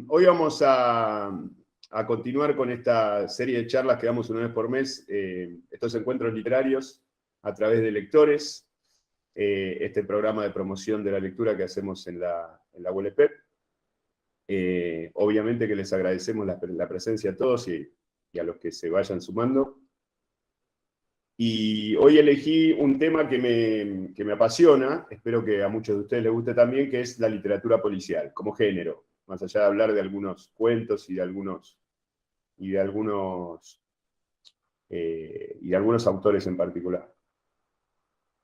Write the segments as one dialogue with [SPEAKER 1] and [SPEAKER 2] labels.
[SPEAKER 1] Hoy vamos a continuar con esta serie de charlas que damos una vez por mes, estos encuentros literarios a través de lectores, este programa de promoción de la lectura que hacemos en la ULP. Obviamente que les agradecemos la presencia a todos y a los que se vayan sumando. Y hoy elegí un tema que me apasiona, espero que a muchos de ustedes les guste también, que es la literatura policial, como género, más allá de hablar de algunos cuentos y de algunos autores en particular.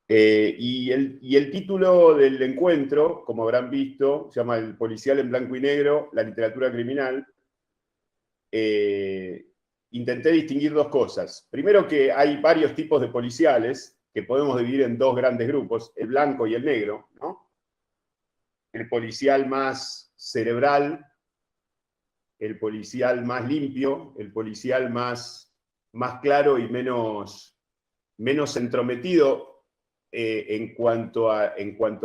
[SPEAKER 1] Y el título del encuentro, como habrán visto, se llama El policial en blanco y negro, la literatura criminal. Intenté distinguir dos cosas. Primero, que hay varios tipos de policiales que podemos dividir en dos grandes grupos, el blanco y el negro, ¿no? El policial más cerebral, el policial más limpio, el policial más claro y menos entrometido en cuanto a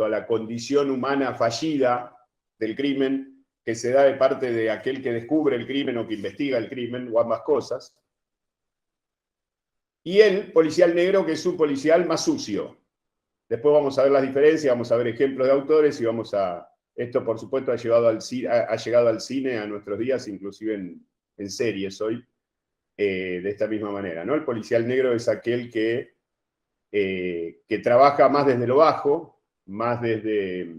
[SPEAKER 1] la condición humana fallida del crimen, que se da de parte de aquel que descubre el crimen o que investiga el crimen, o ambas cosas. Y el policial negro, que es un policial más sucio. Después vamos a ver las diferencias, vamos a ver ejemplos de autores y esto, por supuesto, ha llegado al cine a nuestros días, inclusive en series hoy, de esta misma manera, ¿no? El policial negro es aquel que trabaja más desde lo bajo, más desde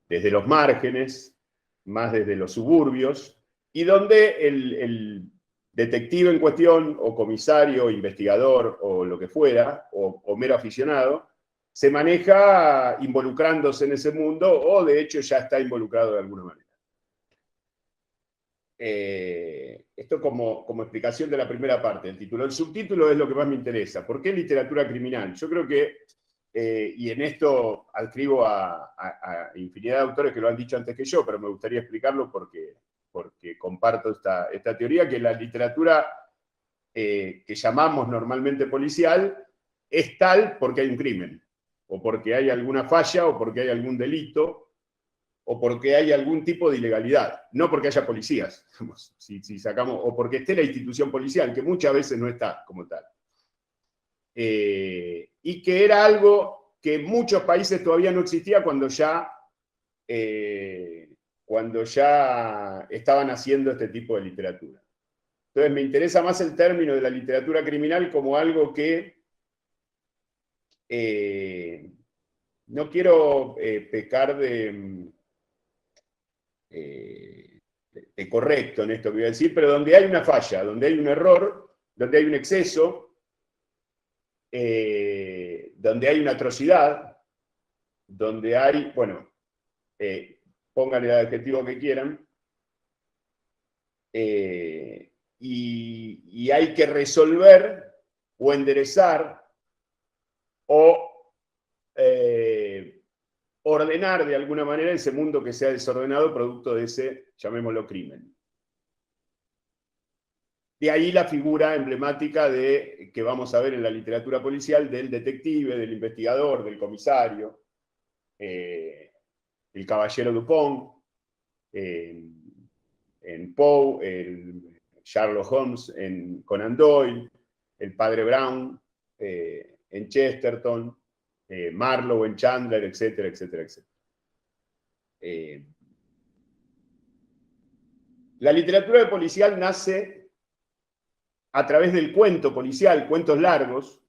[SPEAKER 1] los márgenes, más desde los suburbios, y donde el detective en cuestión, o comisario, investigador, o lo que fuera, o mero aficionado, se maneja involucrándose en ese mundo, o de hecho ya está involucrado de alguna manera. Esto como explicación de la primera parte del título. El subtítulo es lo que más me interesa. ¿Por qué literatura criminal? Yo creo que, y en esto adscribo a infinidad de autores que lo han dicho antes que yo, pero me gustaría explicarlo porque comparto esta teoría, que la literatura que llamamos normalmente policial es tal porque hay un crimen, o porque hay alguna falla, o porque hay algún delito, o porque hay algún tipo de ilegalidad, no porque haya policías, si sacamos, o porque esté la institución policial, que muchas veces no está como tal. Y que era algo que en muchos países todavía no existía cuando ya estaban haciendo este tipo de literatura. Entonces me interesa más el término de la literatura criminal como algo que no quiero pecar de correcto en esto que voy a decir, pero donde hay una falla, donde hay un error, donde hay un exceso, donde hay una atrocidad, donde hay, bueno, pongan el adjetivo que quieran, y hay que resolver o enderezar o ordenar de alguna manera ese mundo que se ha desordenado producto de ese, llamémoslo, crimen. De ahí la figura emblemática que vamos a ver en la literatura policial del detective, del investigador, del comisario, el caballero Dupont, en Poe, el Sherlock Holmes en Conan Doyle, el padre Brown en Chesterton, Marlowe en Chandler, etcétera, etcétera, etcétera. La literatura policial nace a través del cuento policial, cuentos largos,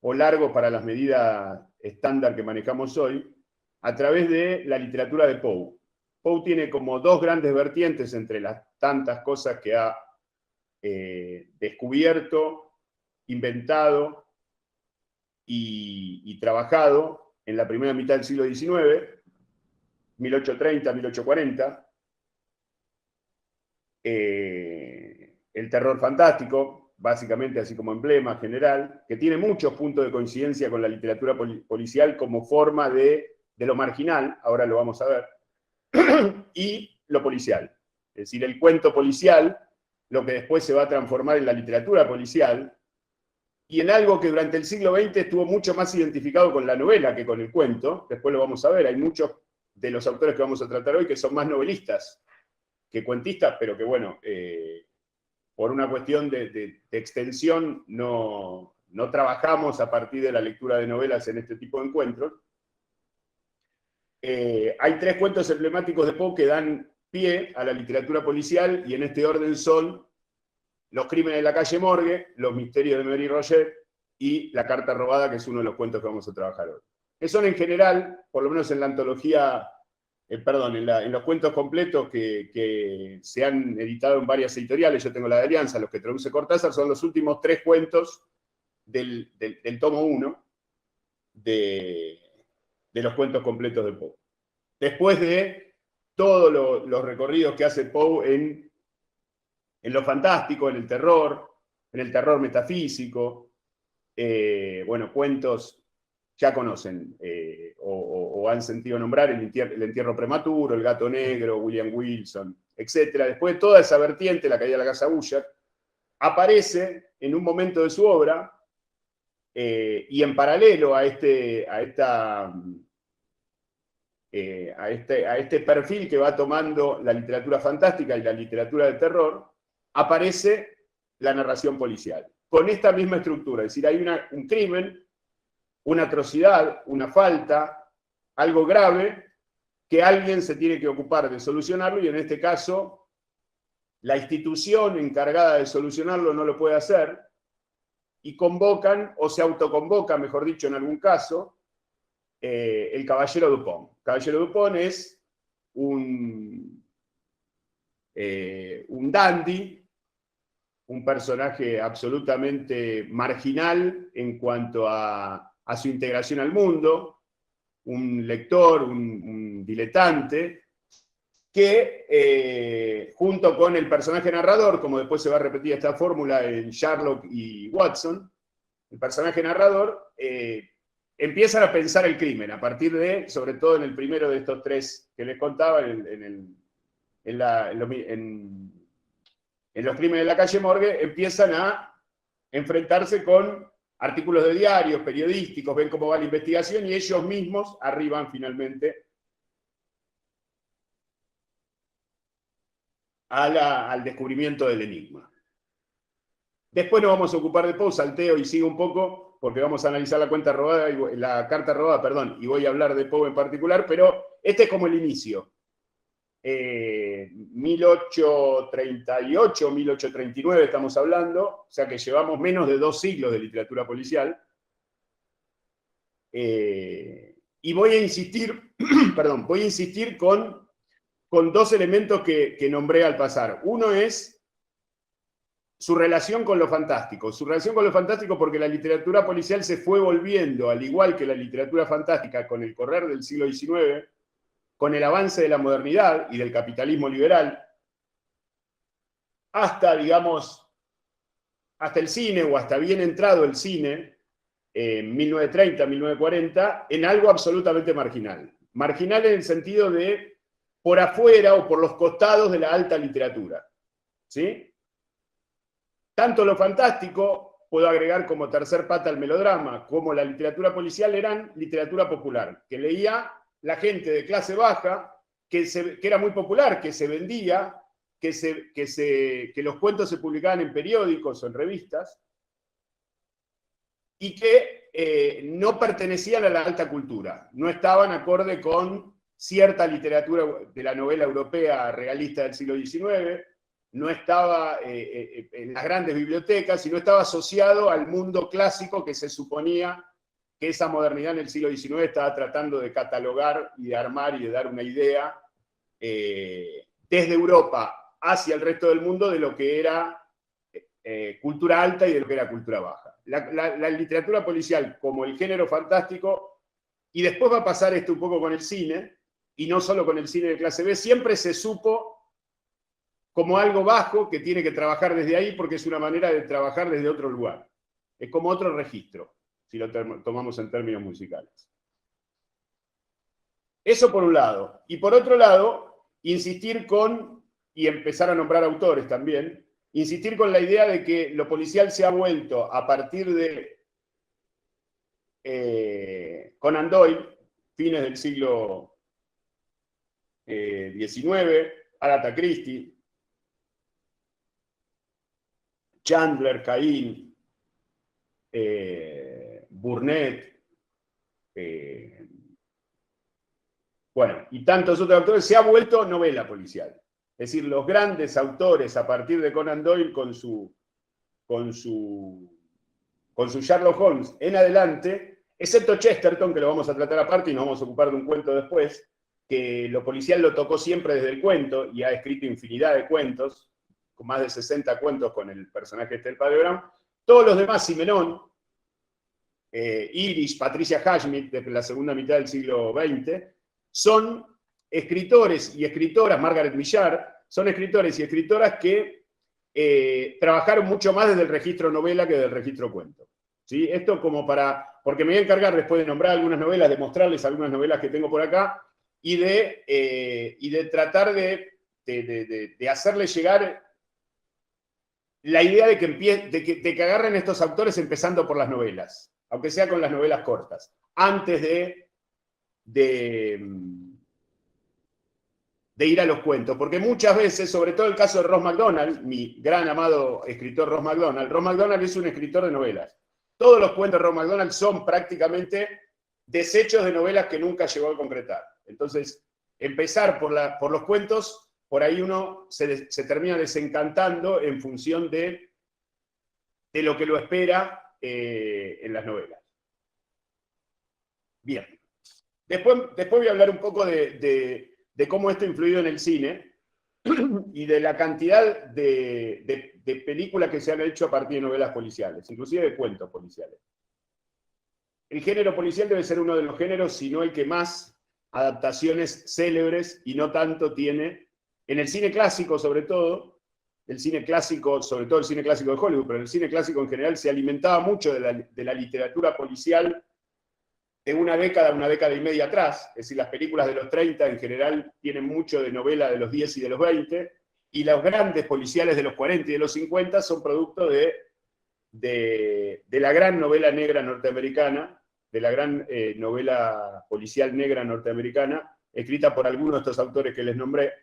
[SPEAKER 1] o largos para las medidas estándar que manejamos hoy, a través de la literatura de Poe. Poe tiene como dos grandes vertientes entre las tantas cosas que ha descubierto, inventado y trabajado en la primera mitad del siglo XIX, 1830, 1840, el terror fantástico, básicamente así como emblema general, que tiene muchos puntos de coincidencia con la literatura policial como forma de lo marginal, ahora lo vamos a ver, y lo policial. Es decir, el cuento policial, lo que después se va a transformar en la literatura policial, y en algo que durante el siglo XX estuvo mucho más identificado con la novela que con el cuento, después lo vamos a ver, hay muchos de los autores que vamos a tratar hoy, que son más novelistas que cuentistas, pero que bueno, por una cuestión de extensión no trabajamos a partir de la lectura de novelas en este tipo de encuentros. Hay 3 cuentos emblemáticos de Poe que dan pie a la literatura policial, y en este orden son Los crímenes de la calle Morgue, Los misterios de Mary Roget y La carta robada, que es uno de los cuentos que vamos a trabajar hoy. Que son en general, por lo menos en la antología, en los cuentos completos que se han editado en varias editoriales, yo tengo la de Alianza, los que traduce Cortázar, son los últimos 3 cuentos del tomo 1 de los cuentos completos de Poe. Después de todos los recorridos que hace Poe en lo fantástico, en el terror metafísico, bueno, cuentos ya conocen o han sentido nombrar el entierro prematuro, El gato negro, William Wilson, etc. Después de toda esa vertiente, La caída de la casa Usher, aparece en un momento de su obra, y en paralelo a este perfil que va tomando la literatura fantástica y la literatura de terror, aparece la narración policial, con esta misma estructura. Es decir, hay un crimen, una atrocidad, una falta, algo grave, que alguien se tiene que ocupar de solucionarlo, y en este caso, la institución encargada de solucionarlo no lo puede hacer, y convocan, o se autoconvoca, mejor dicho, en algún caso, el Caballero Dupont. Caballero Dupont es un dandy, un personaje absolutamente marginal en cuanto a su integración al mundo, un lector, un diletante, que junto con el personaje narrador, como después se va a repetir esta fórmula en Sherlock y Watson, el personaje narrador empiezan a pensar el crimen, a partir de, sobre todo en el primero de estos 3 que les contaba, en Los crímenes de la calle Morgue, empiezan a enfrentarse con artículos de diarios, periodísticos, ven cómo va la investigación, y ellos mismos arriban finalmente al descubrimiento del enigma. Después nos vamos a ocupar de Poe, salteo y sigo un poco, porque vamos a analizar la carta robada, perdón, y voy a hablar de Poe en particular, pero este es como el inicio. 1838, 1839 estamos hablando, o sea que llevamos menos de 2 siglos de literatura policial. Y voy a insistir, perdón, voy a insistir con 2 elementos que nombré al pasar. Uno es su relación con lo fantástico. Su relación con lo fantástico porque la literatura policial se fue volviendo, al igual que la literatura fantástica, con el correr del siglo XIX, con el avance de la modernidad y del capitalismo liberal, hasta, digamos, hasta el cine, o hasta bien entrado el cine, en 1930, 1940, en algo absolutamente marginal. Marginal en el sentido de por afuera o por los costados de la alta literatura. ¿Sí? Tanto lo fantástico, puedo agregar como tercer pata el melodrama, como la literatura policial, eran literatura popular, que leía la gente de clase baja, que era muy popular, que se vendía, que los cuentos se publicaban en periódicos o en revistas, y que no pertenecían a la alta cultura, no estaban acorde con cierta literatura de la novela europea realista del siglo XIX, no estaba en las grandes bibliotecas, y no estaba asociado al mundo clásico que se suponía que esa modernidad en el siglo XIX estaba tratando de catalogar y de armar y de dar una idea desde Europa hacia el resto del mundo de lo que era cultura alta y de lo que era cultura baja. La literatura policial como el género fantástico, y después va a pasar esto un poco con el cine, y no solo con el cine de clase B, siempre se supo como algo bajo que tiene que trabajar desde ahí, porque es una manera de trabajar desde otro lugar. Es como otro registro, si lo tomamos en términos musicales. Eso por un lado. Y por otro lado, insistir con, y empezar a nombrar autores también, insistir con la idea de que lo policial se ha vuelto, a partir de Conan Doyle, fines del siglo XIX, Agatha Christie, Chandler, Cain, Burnett, bueno, y tantos otros autores, se ha vuelto novela policial. Es decir, los grandes autores a partir de Conan Doyle con su Sherlock Holmes en adelante, excepto Chesterton, que lo vamos a tratar aparte y nos vamos a ocupar de un cuento después, que lo policial lo tocó siempre desde el cuento y ha escrito infinidad de cuentos, con más de 60 cuentos con el personaje del padre Brown. Todos los demás, Simenon, Irish, Patricia Highsmith, desde la segunda mitad del siglo XX, son escritores y escritoras, Margaret Millar, son escritores y escritoras que trabajaron mucho más desde el registro novela que desde el registro cuento. ¿Sí? Esto como porque me voy a encargar después de nombrar algunas novelas, de mostrarles algunas novelas que tengo por acá, y de tratar de hacerles llegar la idea de que agarren estos autores empezando por las novelas, aunque sea con las novelas cortas, antes de ir a los cuentos, porque muchas veces, sobre todo el caso de Ross Macdonald, mi gran amado escritor Ross Macdonald es un escritor de novelas. Todos los cuentos de Ross Macdonald son prácticamente desechos de novelas que nunca llegó a concretar. Entonces, empezar por los cuentos, por ahí uno se termina desencantando en función de lo que lo espera en las novelas. Bien. Después voy a hablar un poco de cómo esto ha influido en el cine y de la cantidad de películas que se han hecho a partir de novelas policiales, inclusive de cuentos policiales. El género policial debe ser uno de los géneros, si no el que más adaptaciones célebres y no tanto tiene en el cine clásico, sobre todo, el cine clásico, sobre todo el cine clásico de Hollywood, pero el cine clásico en general se alimentaba mucho de la literatura policial de una década y media atrás. Es decir, las películas de los 30 en general tienen mucho de novela de los 10 y de los 20, y los grandes policiales de los 40 y de los 50 son producto de la gran novela negra norteamericana, de la gran novela policial negra norteamericana, escrita por algunos de estos autores que les nombré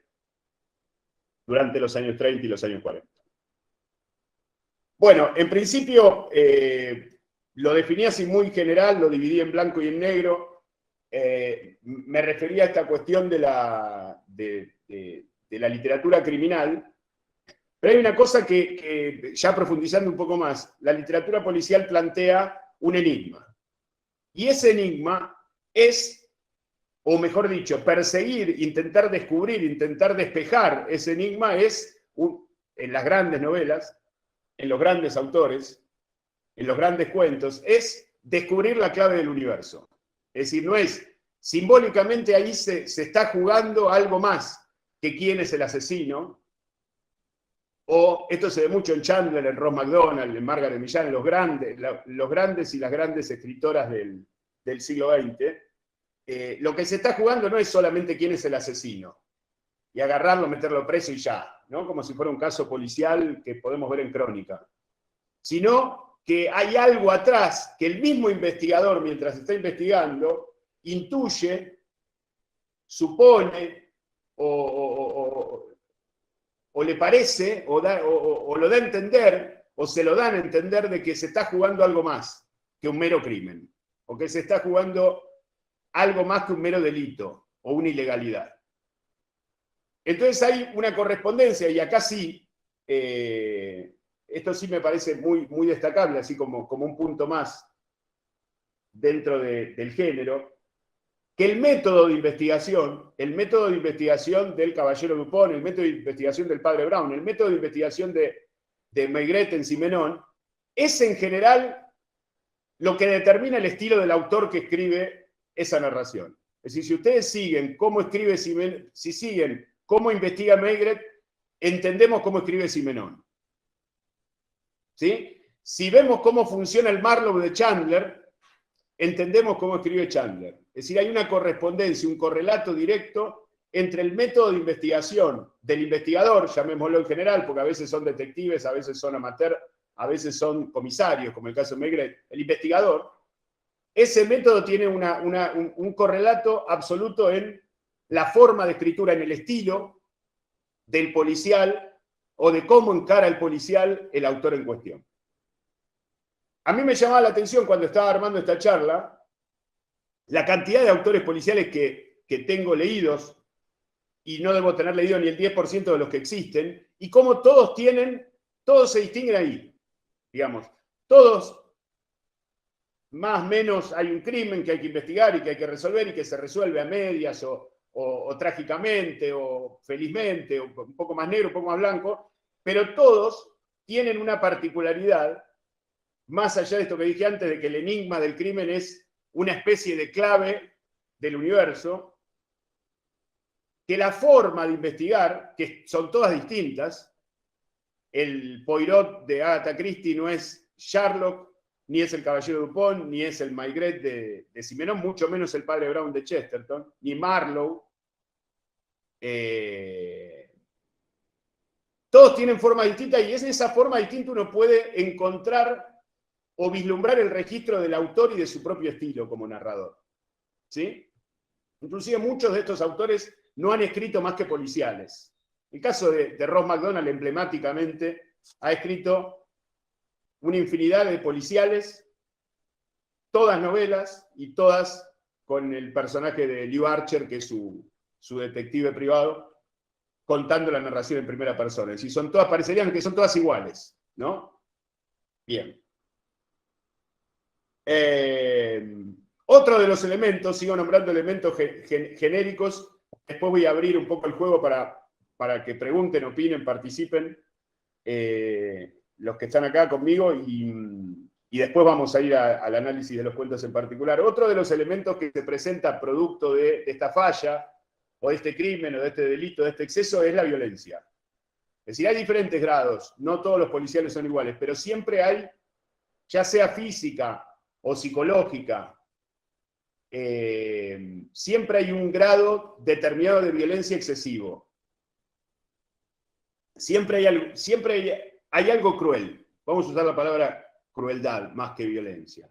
[SPEAKER 1] durante los años 30 y los años 40. Bueno, en principio lo definí así muy general, lo dividí en blanco y en negro. Me refería a esta cuestión de la literatura criminal, pero hay una cosa que, ya profundizando un poco más, la literatura policial plantea un enigma. Y ese enigma es, o mejor dicho, perseguir, intentar descubrir, intentar despejar ese enigma es, en las grandes novelas, en los grandes autores, en los grandes cuentos, es descubrir la clave del universo. Es decir, no es, simbólicamente ahí se está jugando algo más que quién es el asesino, o esto se ve mucho en Chandler, en Ross Macdonald, en Margaret Millar, en los grandes y las grandes escritoras del siglo XX. Lo que se está jugando no es solamente quién es el asesino, y agarrarlo, meterlo preso y ya, ¿no? Como si fuera un caso policial que podemos ver en Crónica, sino que hay algo atrás que el mismo investigador, mientras está investigando, intuye, supone, o le parece, o lo da a entender, o se lo dan a entender de que se está jugando algo más que un mero crimen, o que se está jugando algo más que un mero delito o una ilegalidad. Entonces hay una correspondencia, y acá sí, esto sí me parece muy, muy destacable, así como un punto más dentro del género, que el método de investigación del caballero Dupont, el método de investigación del padre Brown, el método de investigación de Maigret en Simenon, es en general lo que determina el estilo del autor que escribe esa narración. Es decir, si ustedes siguen cómo escribe Simenon, si siguen cómo investiga Maigret, entendemos cómo escribe Simenon. ¿Sí? Si vemos cómo funciona el Marlowe de Chandler, entendemos cómo escribe Chandler. Es decir, hay una correspondencia, un correlato directo entre el método de investigación del investigador, llamémoslo en general, porque a veces son detectives, a veces son amateurs, a veces son comisarios, como el caso de Maigret, el investigador. Ese método tiene un correlato absoluto en la forma de escritura, en el estilo del policial o de cómo encara el policial el autor en cuestión. A mí me llamaba la atención cuando estaba armando esta charla la cantidad de autores policiales que tengo leídos, y no debo tener leído ni el 10% de los que existen, y cómo todos se distinguen ahí, digamos, todos, más o menos hay un crimen que hay que investigar y que hay que resolver y que se resuelve a medias o trágicamente o felizmente, o un poco más negro, un poco más blanco, pero todos tienen una particularidad, más allá de esto que dije antes, de que el enigma del crimen es una especie de clave del universo, que la forma de investigar, que son todas distintas, el Poirot de Agatha Christie no es Sherlock, ni es el Caballero Dupont, ni es el Maigret de Simenon, mucho menos el Padre Brown de Chesterton, ni Marlowe. Todos tienen forma distinta y es en esa forma distinta uno puede encontrar o vislumbrar el registro del autor y de su propio estilo como narrador. ¿Sí? Inclusive muchos de estos autores no han escrito más que policiales. El caso de Ross Macdonald, emblemáticamente, ha escrito una infinidad de policiales, todas novelas y todas con el personaje de Lew Archer, que es su detective privado, contando la narración en primera persona. Si son todas, parecerían que son todas iguales, ¿no? Bien. Otro de los elementos, sigo nombrando elementos genéricos, después voy a abrir un poco el juego para que pregunten, opinen, participen los que están acá conmigo y después vamos a ir al análisis de los cuentos en particular. Otro de los elementos que se presenta producto de esta falla, o de este crimen, o de este delito, de este exceso, es la violencia. Es decir, hay diferentes grados, no todos los policiales son iguales, pero siempre hay, ya sea física o psicológica, siempre hay un grado determinado de violencia excesivo. Siempre hay algo cruel. Vamos a usar la palabra crueldad más que violencia.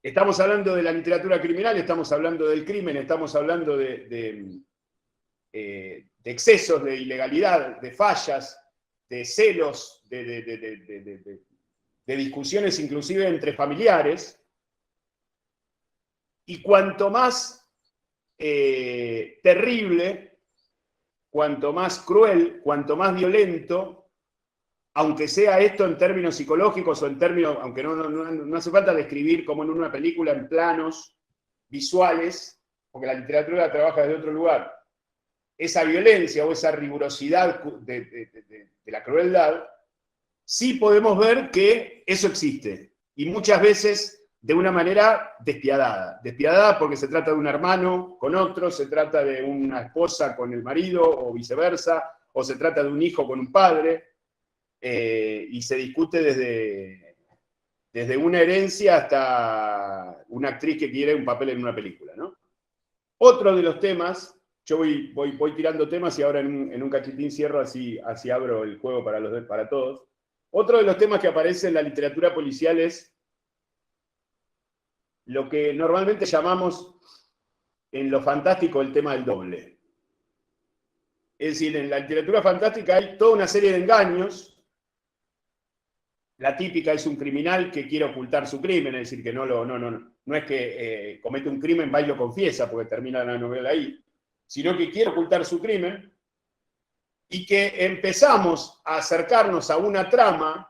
[SPEAKER 1] Estamos hablando de la literatura criminal, estamos hablando del crimen, estamos hablando de excesos, de ilegalidad, de fallas, de celos, de discusiones inclusive entre familiares. Y cuanto más terrible, cuanto más cruel, cuanto más violento, aunque sea esto en términos psicológicos o en términos, aunque no hace falta describir como en una película en planos visuales, porque la literatura trabaja desde otro lugar, esa violencia o esa rigurosidad de la crueldad, sí podemos ver que eso existe. Y muchas veces de una manera despiadada. Despiadada porque se trata de un hermano con otro, se trata de una esposa con el marido o viceversa, o se trata de un hijo con un padre, y se discute desde una herencia hasta una actriz que quiere un papel en una película, ¿no? Otro de los temas, yo voy tirando temas y ahora en un cachitín cierro, así abro el juego para todos. Otro de los temas que aparece en la literatura policial es lo que normalmente llamamos en lo fantástico el tema del doble. Es decir, en la literatura fantástica hay toda una serie de engaños. La típica es un criminal que quiere ocultar su crimen, es decir, que no es que comete un crimen, va y lo confiesa, porque termina la novela ahí, sino que quiere ocultar su crimen y que empezamos a acercarnos a una trama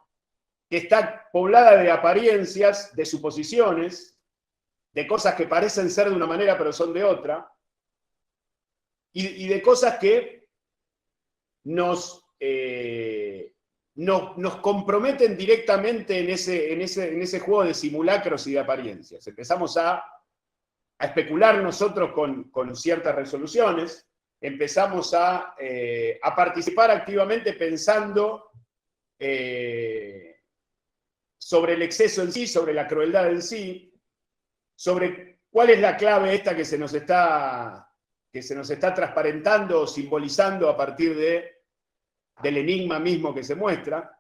[SPEAKER 1] que está poblada de apariencias, de suposiciones, de cosas que parecen ser de una manera pero son de otra, y de cosas que nos comprometen directamente en ese juego de simulacros y de apariencias. Empezamos a especular nosotros con ciertas resoluciones, empezamos a participar activamente pensando sobre el exceso en sí, sobre la crueldad en sí, sobre cuál es la clave esta que se nos está transparentando o simbolizando a partir del enigma mismo que se muestra.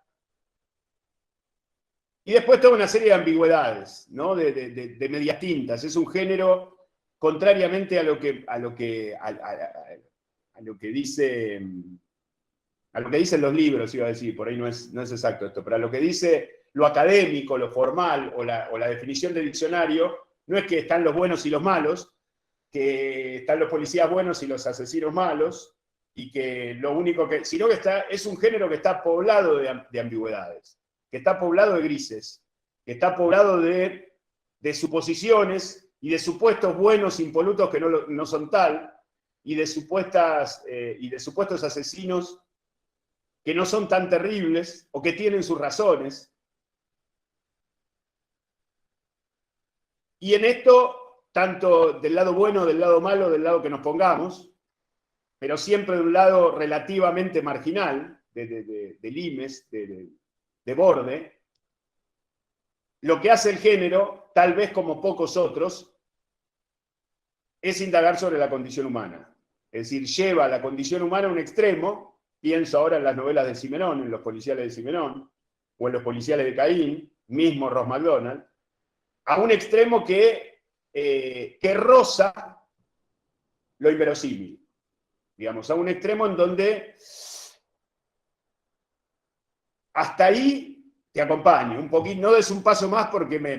[SPEAKER 1] Y después toda una serie de ambigüedades, ¿no? de medias tintas. Es un género contrariamente a lo que dicen los libros, iba a decir, por ahí no es exacto esto, pero a lo que dice lo académico, lo formal o la definición del diccionario, no es que están los buenos y los malos, que están los policías buenos y los asesinos malos, y que lo único que, sino que es un género que está poblado de ambigüedades, que está poblado de grises, que está poblado de suposiciones y de supuestos buenos impolutos que no son tal, y de supuestos asesinos que no son tan terribles o que tienen sus razones. Y en esto, tanto del lado bueno, del lado malo, del lado que nos pongamos, pero siempre de un lado relativamente marginal, de limes, de borde, lo que hace el género, tal vez como pocos otros, es indagar sobre la condición humana. Es decir, lleva la condición humana a un extremo. Pienso ahora en las novelas de Simenón, en los policiales de Simenón, o en los policiales de Caín, mismo Ross McDonald, a un extremo que roza lo inverosímil. Digamos, a un extremo en donde hasta ahí te acompaño, un poquito, no des un paso más porque me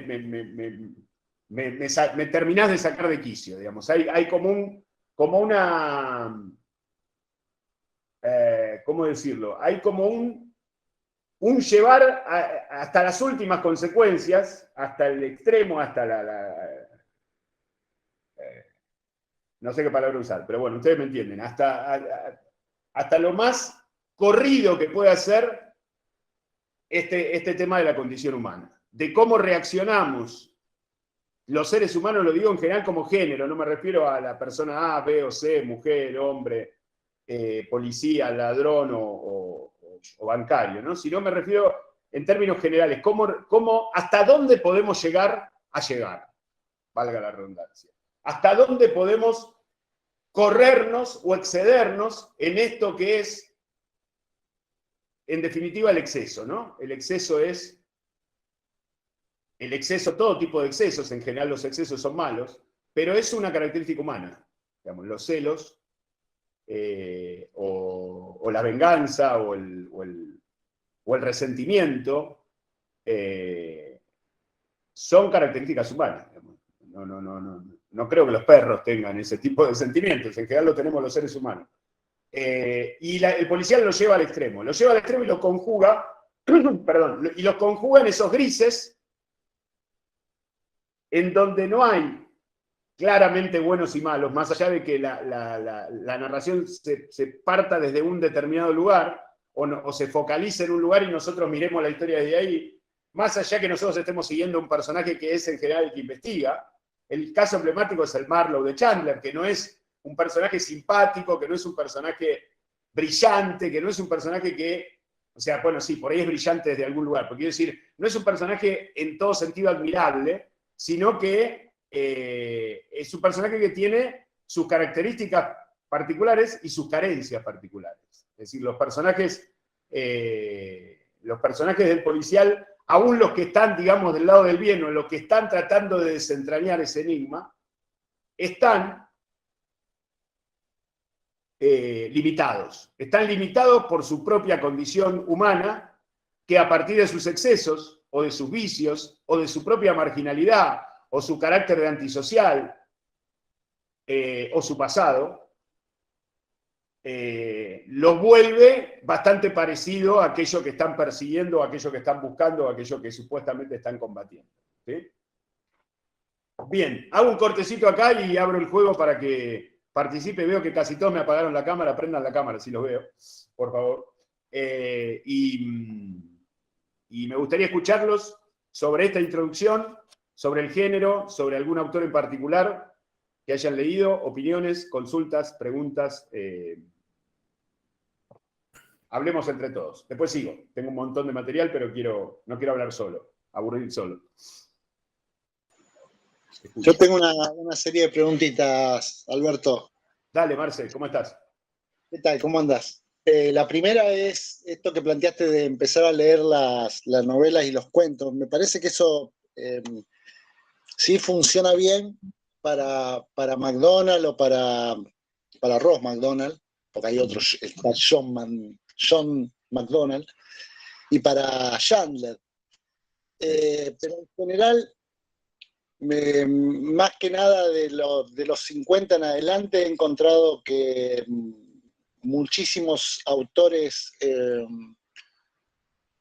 [SPEAKER 1] terminás de sacar de quicio, digamos. Hay como una... ¿cómo decirlo? Hay como un llevar hasta las últimas consecuencias, hasta el extremo, hasta no sé qué palabra usar, pero bueno, ustedes me entienden, hasta lo más corrido que puede ser este tema de la condición humana, de cómo reaccionamos los seres humanos, lo digo en general como género, no me refiero a la persona A, B o C, mujer, hombre, policía, ladrón o bancario, ¿no? Sino me refiero en términos generales, hasta dónde podemos llegar a llegar, valga la redundancia. Hasta dónde podemos corrernos o excedernos en esto que es, en definitiva, el exceso, ¿no? El exceso, todo tipo de excesos, en general los excesos son malos, pero es una característica humana. Digamos, los celos, o la venganza, o el resentimiento, son características humanas. No creo que los perros tengan ese tipo de sentimientos, en general lo tenemos los seres humanos. Y el policial lo lleva al extremo y lo conjuga, perdón, y los conjuga en esos grises en donde no hay claramente buenos y malos, más allá de que la narración se parta desde un determinado lugar o se focalice en un lugar y nosotros miremos la historia desde ahí, más allá que nosotros estemos siguiendo un personaje que es en general el que investiga. El caso emblemático es el Marlowe de Chandler, que no es un personaje simpático, que no es un personaje brillante, que no es un personaje que, o sea, bueno, sí, por ahí es brillante desde algún lugar, pero quiero decir, no es un personaje en todo sentido admirable, sino que es un personaje que tiene sus características particulares y sus carencias particulares. Es decir, los personajes del policial, aún los que están, digamos, del lado del bien o los que están tratando de desentrañar ese enigma, están limitados. Están limitados por su propia condición humana, que a partir de sus excesos o de sus vicios o de su propia marginalidad o su carácter de antisocial o su pasado, los vuelve bastante parecido a aquello que están persiguiendo, a aquello que están buscando, a aquello que supuestamente están combatiendo. ¿Sí? Bien, hago un cortecito acá y abro el juego para que participe. Veo que casi todos me apagaron la cámara, prendan la cámara si los veo, por favor. Y me gustaría escucharlos sobre esta introducción, sobre el género, sobre algún autor en particular que hayan leído, opiniones, consultas, preguntas. Hablemos entre todos. Después sigo. Tengo un montón de material, pero no quiero hablar solo, aburrir solo.
[SPEAKER 2] Yo tengo una serie de preguntitas, Alberto.
[SPEAKER 1] Dale, Marce, ¿cómo estás?
[SPEAKER 2] ¿Qué tal? ¿Cómo andás? La primera es esto que planteaste de empezar a leer las novelas y los cuentos. Me parece que eso sí funciona bien, para McDonald o para Ross McDonald, porque hay otros, está John McDonald, y para Chandler. Pero en general, más que nada de los 50 en adelante, he encontrado que muchísimos autores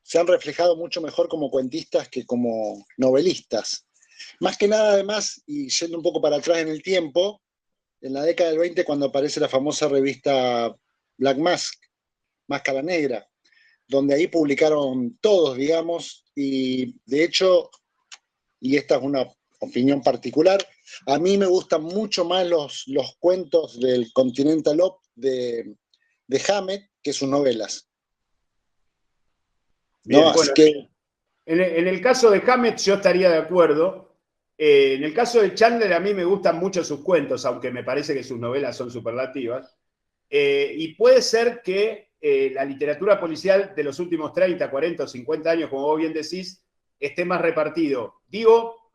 [SPEAKER 2] se han reflejado mucho mejor como cuentistas que como novelistas. Más que nada, además, y yendo un poco para atrás en el tiempo, en la década del 20, cuando aparece la famosa revista Black Mask, Máscara Negra, donde ahí publicaron todos, digamos, y de hecho, y esta es una opinión particular, a mí me gustan mucho más los cuentos del Continental Op de Hammett que sus novelas.
[SPEAKER 1] Bien,
[SPEAKER 2] ¿No?
[SPEAKER 1] bueno,
[SPEAKER 2] Así que...
[SPEAKER 1] en el caso de Hammett yo estaría de acuerdo. En el caso de Chandler a mí me gustan mucho sus cuentos, aunque me parece que sus novelas son superlativas. Y puede ser que la literatura policial de los últimos 30, 40 o 50 años, como vos bien decís, esté más repartido. Digo,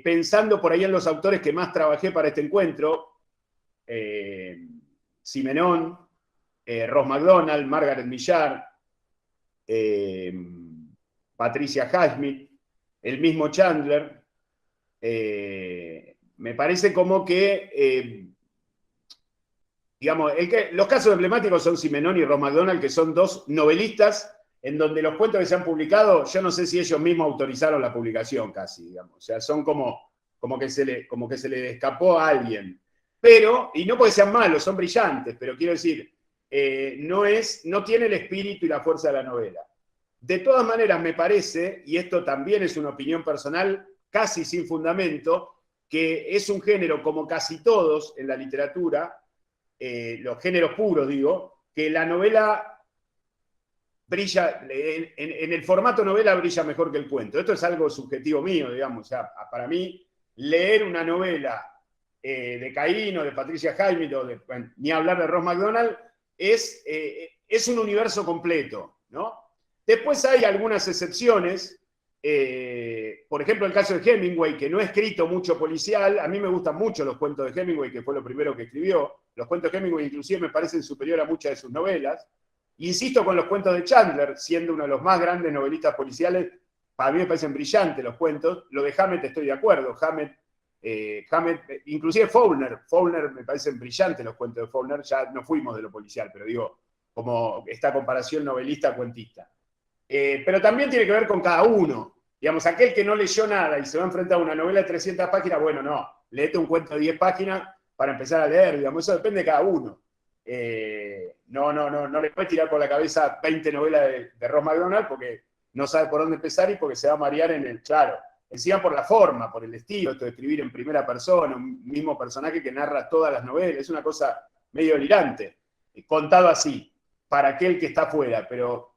[SPEAKER 1] pensando por ahí en los autores que más trabajé para este encuentro, Simenon, Ross McDonald, Margaret Millar, Patricia Highsmith, el mismo Chandler. Me parece como que, digamos, los casos emblemáticos son Simenon y Ross McDonald, que son dos novelistas en donde los cuentos que se han publicado, yo no sé si ellos mismos autorizaron la publicación casi, digamos. O sea, son como que se le escapó a alguien. Pero, y no porque sean malos, son brillantes, pero quiero decir, no tiene el espíritu y la fuerza de la novela. De todas maneras, me parece, y esto también es una opinión personal, casi sin fundamento, que es un género, como casi todos en la literatura, los géneros puros, digo, que la novela brilla, en el formato novela brilla mejor que el cuento. Esto es algo subjetivo mío, digamos. O sea, para mí, leer una novela de Caín o de Patricia Highsmith, ni hablar de Ross McDonald, es un universo completo, ¿no? Después hay algunas excepciones. Por ejemplo, el caso de Hemingway, que no ha escrito mucho policial. A mí me gustan mucho los cuentos de Hemingway, que fue lo primero que escribió. Los cuentos de Hemingway inclusive me parecen superiores a muchas de sus novelas. Insisto con los cuentos de Chandler, siendo uno de los más grandes novelistas policiales, para mí me parecen brillantes los cuentos. Lo de Hammett estoy de acuerdo. Hammett, inclusive Faulkner me parecen brillantes los cuentos de Faulkner. Ya no fuimos de lo policial, pero digo, como esta comparación novelista-cuentista. Pero también tiene que ver con cada uno. Digamos, aquel que no leyó nada y se va a enfrentar a una novela de 300 páginas, bueno, no, léete un cuento de 10 páginas para empezar a leer, digamos, eso depende de cada uno. No le puedes tirar por la cabeza 20 novelas de Ross McDonald porque no sabe por dónde empezar y porque se va a marear en el, claro, encima por la forma, por el estilo, esto de escribir en primera persona, un mismo personaje que narra todas las novelas, es una cosa medio delirante, contado así, para aquel que está afuera, pero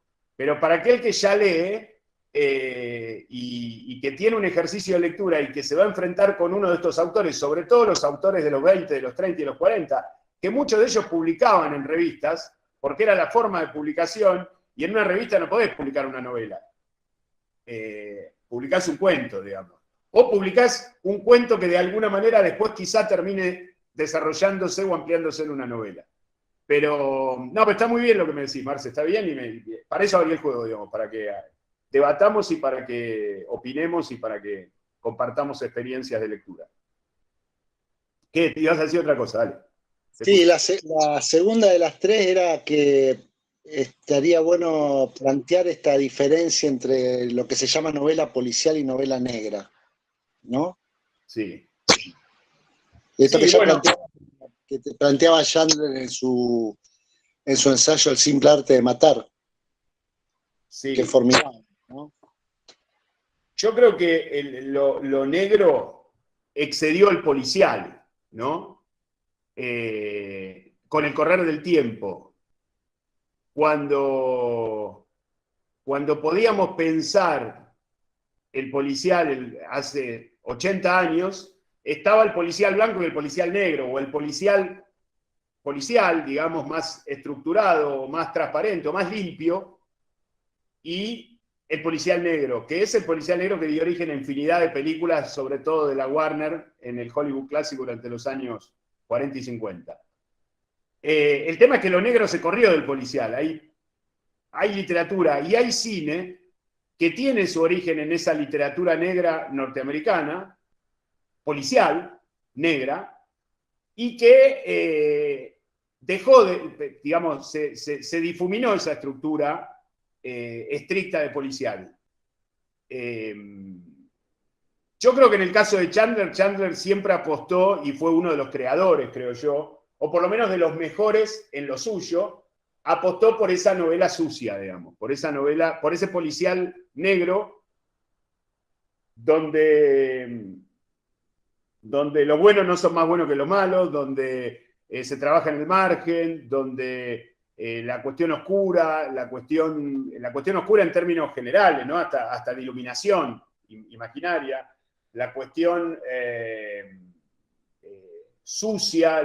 [SPEAKER 1] para aquel que ya lee y que tiene un ejercicio de lectura y que se va a enfrentar con uno de estos autores, sobre todo los autores de los 20, de los 30 y de los 40, que muchos de ellos publicaban en revistas, porque era la forma de publicación, y en una revista no podés publicar una novela. Publicás un cuento, digamos. O publicás un cuento que de alguna manera después quizá termine desarrollándose o ampliándose en una novela. Pero está muy bien lo que me decís, Marce, está bien, y para eso abrí el juego, digamos, para que debatamos y para que opinemos y para que compartamos experiencias de lectura. ¿Qué? Te ibas a decir otra cosa, dale.
[SPEAKER 2] Sí, la segunda de las tres era que estaría bueno plantear esta diferencia entre lo que se llama novela policial y novela negra, ¿no?
[SPEAKER 1] Sí.
[SPEAKER 2] Esto sí, que te planteaba Chandler en su ensayo El simple arte de matar. Sí. Que es formidable, ¿no?
[SPEAKER 1] Yo creo que lo negro excedió el policial, ¿no? Con el correr del tiempo. Cuando podíamos pensar el policial hace 80 años, estaba el policial blanco y el policial negro, o el policial, digamos, más estructurado, más transparente, más limpio, y el policial negro, que es el policial negro que dio origen a infinidad de películas, sobre todo de la Warner, en el Hollywood clásico durante los años 40 y 50. El tema es que lo negro se corrió del policial. Hay literatura y hay cine que tiene su origen en esa literatura negra norteamericana, policial, negra, y que dejó de, digamos, se difuminó esa estructura estricta de policial. Yo creo que en el caso de Chandler siempre apostó y fue uno de los creadores, creo yo, o por lo menos de los mejores en lo suyo, apostó por esa novela sucia, digamos, por esa novela, por ese policial negro donde los buenos no son más buenos que los malos, donde se trabaja en el margen, donde la cuestión oscura en términos generales, ¿no? hasta de iluminación imaginaria, la cuestión sucia,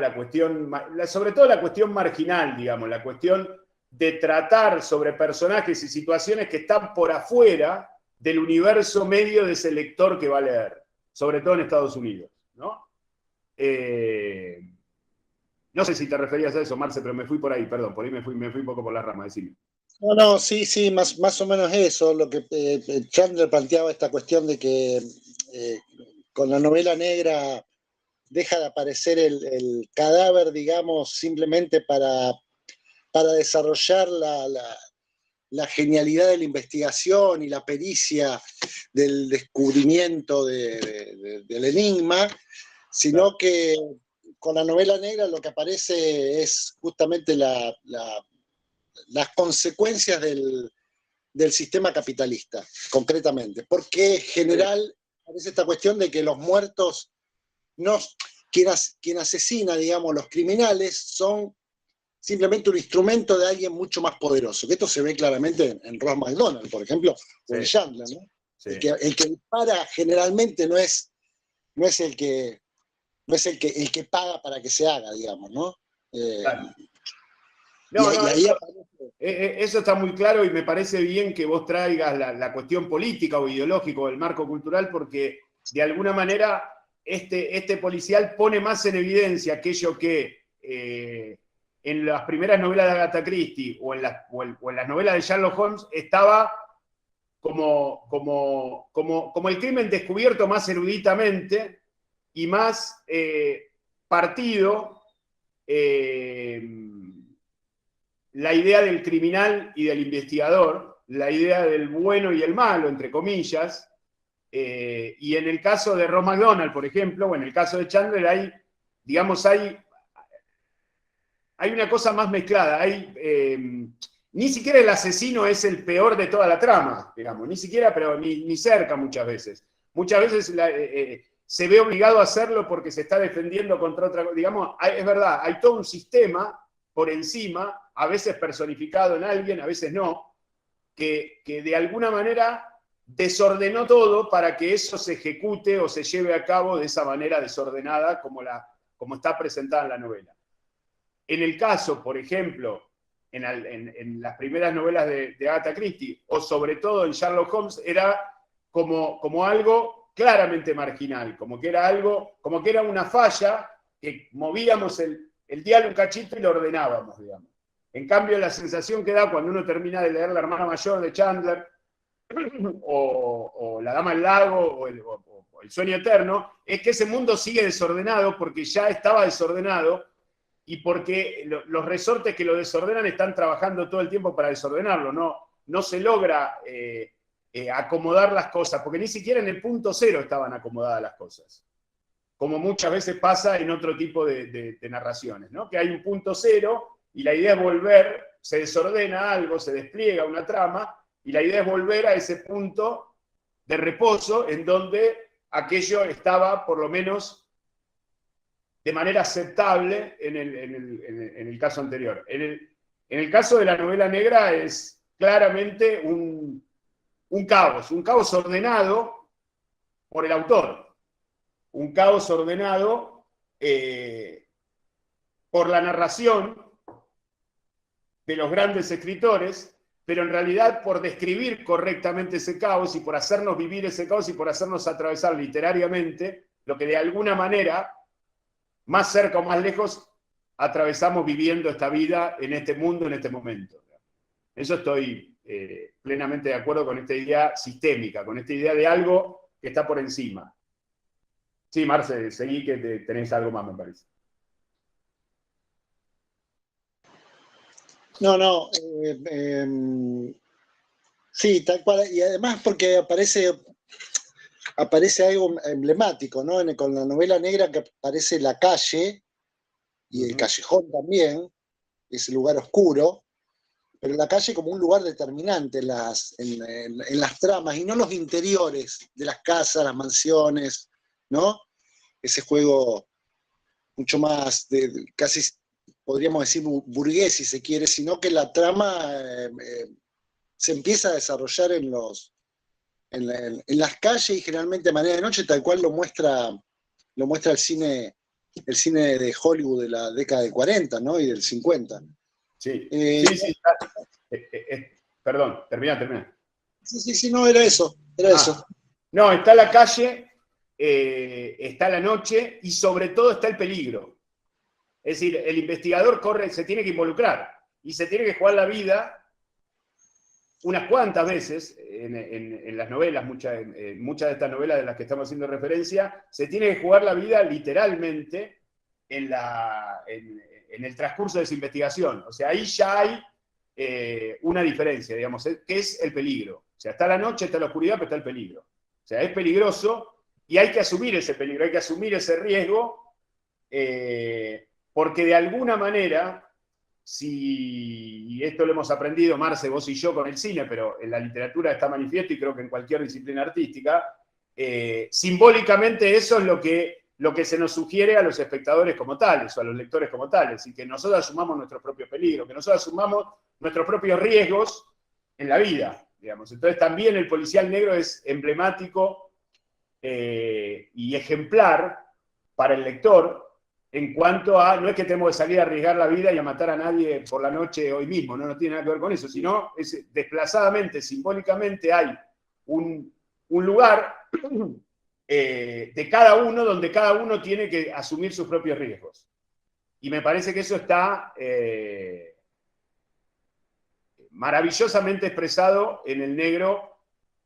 [SPEAKER 1] sobre todo la cuestión marginal, digamos, la cuestión de tratar sobre personajes y situaciones que están por afuera del universo medio de ese lector que va a leer, sobre todo en Estados Unidos, ¿no? No sé si te referías a eso, Marce, pero me fui por ahí, perdón, por ahí me fui un poco por la rama, decime.
[SPEAKER 2] No, sí, más o menos eso, lo que Chandler planteaba esta cuestión de que con la novela negra deja de aparecer el cadáver, digamos, simplemente para desarrollar la genialidad de la investigación y la pericia del descubrimiento del enigma, sino que con la novela negra lo que aparece es justamente las consecuencias del sistema capitalista, concretamente. Porque en general aparece esta cuestión de que los muertos, quien asesina, digamos, los criminales, son simplemente un instrumento de alguien mucho más poderoso. Que esto se ve claramente en Ross McDonald, por ejemplo, o en Chandler, ¿no? Sí. El que dispara generalmente no es el que paga para que se haga, digamos, ¿no?
[SPEAKER 1] Claro. Eso está muy claro y me parece bien que vos traigas la cuestión política o ideológica o el marco cultural, porque de alguna manera este policial pone más en evidencia aquello que en las primeras novelas de Agatha Christie o en las novelas de Sherlock Holmes estaba como el crimen descubierto más eruditamente y más partido la idea del criminal y del investigador, la idea del bueno y el malo, entre comillas, y en el caso de Ross McDonald, por ejemplo, o en el caso de Chandler, hay una cosa más mezclada, ni siquiera el asesino es el peor de toda la trama, digamos, ni siquiera, pero ni cerca muchas veces. Muchas veces se ve obligado a hacerlo porque se está defendiendo contra otra cosa. Digamos, es verdad, hay todo un sistema por encima, a veces personificado en alguien, a veces no, que de alguna manera desordenó todo para que eso se ejecute o se lleve a cabo de esa manera desordenada como está presentada en la novela. En el caso, por ejemplo, en las primeras novelas de Agatha Christie, o sobre todo en Sherlock Holmes, era como algo claramente marginal, como que era una falla que movíamos el dial un cachito y lo ordenábamos, digamos. En cambio, la sensación que da cuando uno termina de leer La hermana mayor de Chandler, o La dama del lago, o El sueño eterno, es que ese mundo sigue desordenado porque ya estaba desordenado y porque los resortes que lo desordenan están trabajando todo el tiempo para desordenarlo. No se logra acomodar las cosas, porque ni siquiera en el punto cero estaban acomodadas las cosas, como muchas veces pasa en otro tipo de narraciones, ¿no? Que hay un punto cero y la idea es volver, se desordena algo, se despliega una trama, y la idea es volver a ese punto de reposo en donde aquello estaba, por lo menos, de manera aceptable en el caso anterior. En el caso de la novela negra es claramente un caos ordenado por el autor, un caos ordenado por la narración de los grandes escritores, pero en realidad por describir correctamente ese caos y por hacernos vivir ese caos y por hacernos atravesar literariamente lo que de alguna manera, más cerca o más lejos, atravesamos viviendo esta vida en este mundo, en este momento. Eso estoy plenamente de acuerdo con esta idea sistémica, con esta idea de algo que está por encima. Sí, Marce, seguí que tenés algo más, me parece.
[SPEAKER 2] No, sí, tal cual. Y además porque aparece algo emblemático, ¿no? Con la novela negra que aparece la calle y el callejón también, ese lugar oscuro, pero la calle como un lugar determinante en las tramas y no los interiores de las casas, las mansiones, ¿no? Ese juego mucho más, casi podríamos decir burgués si se quiere, sino que la trama se empieza a desarrollar en las calles y generalmente de manera de noche, tal cual lo muestra el cine de Hollywood de la década del 40, ¿no? Y del 50.
[SPEAKER 1] Sí. Perdón, termina.
[SPEAKER 2] Sí, no, era eso.
[SPEAKER 1] No, está la calle, está la noche y sobre todo está el peligro. Es decir, el investigador se tiene que involucrar y se tiene que jugar la vida unas cuantas veces en las novelas, muchas de estas novelas de las que estamos haciendo referencia, se tiene que jugar la vida literalmente en el transcurso de esa investigación. O sea, ahí ya hay una diferencia, digamos, que es el peligro. O sea, está la noche, está la oscuridad, pero está el peligro. O sea, es peligroso y hay que asumir ese peligro, hay que asumir ese riesgo, porque de alguna manera, y esto lo hemos aprendido Marce, vos y yo con el cine, pero en la literatura está manifiesto y creo que en cualquier disciplina artística, simbólicamente eso es lo que se nos sugiere a los espectadores como tales o a los lectores como tales, y que nosotros asumamos nuestros propios peligros, que nosotros asumamos nuestros propios riesgos en la vida, digamos. Entonces también el policial negro es emblemático y ejemplar para el lector en cuanto a, no es que tenemos que salir a arriesgar la vida y a matar a nadie por la noche hoy mismo, no tiene nada que ver con eso, sino desplazadamente, simbólicamente hay un lugar de cada uno donde cada uno tiene que asumir sus propios riesgos. Y me parece que eso está maravillosamente expresado en el negro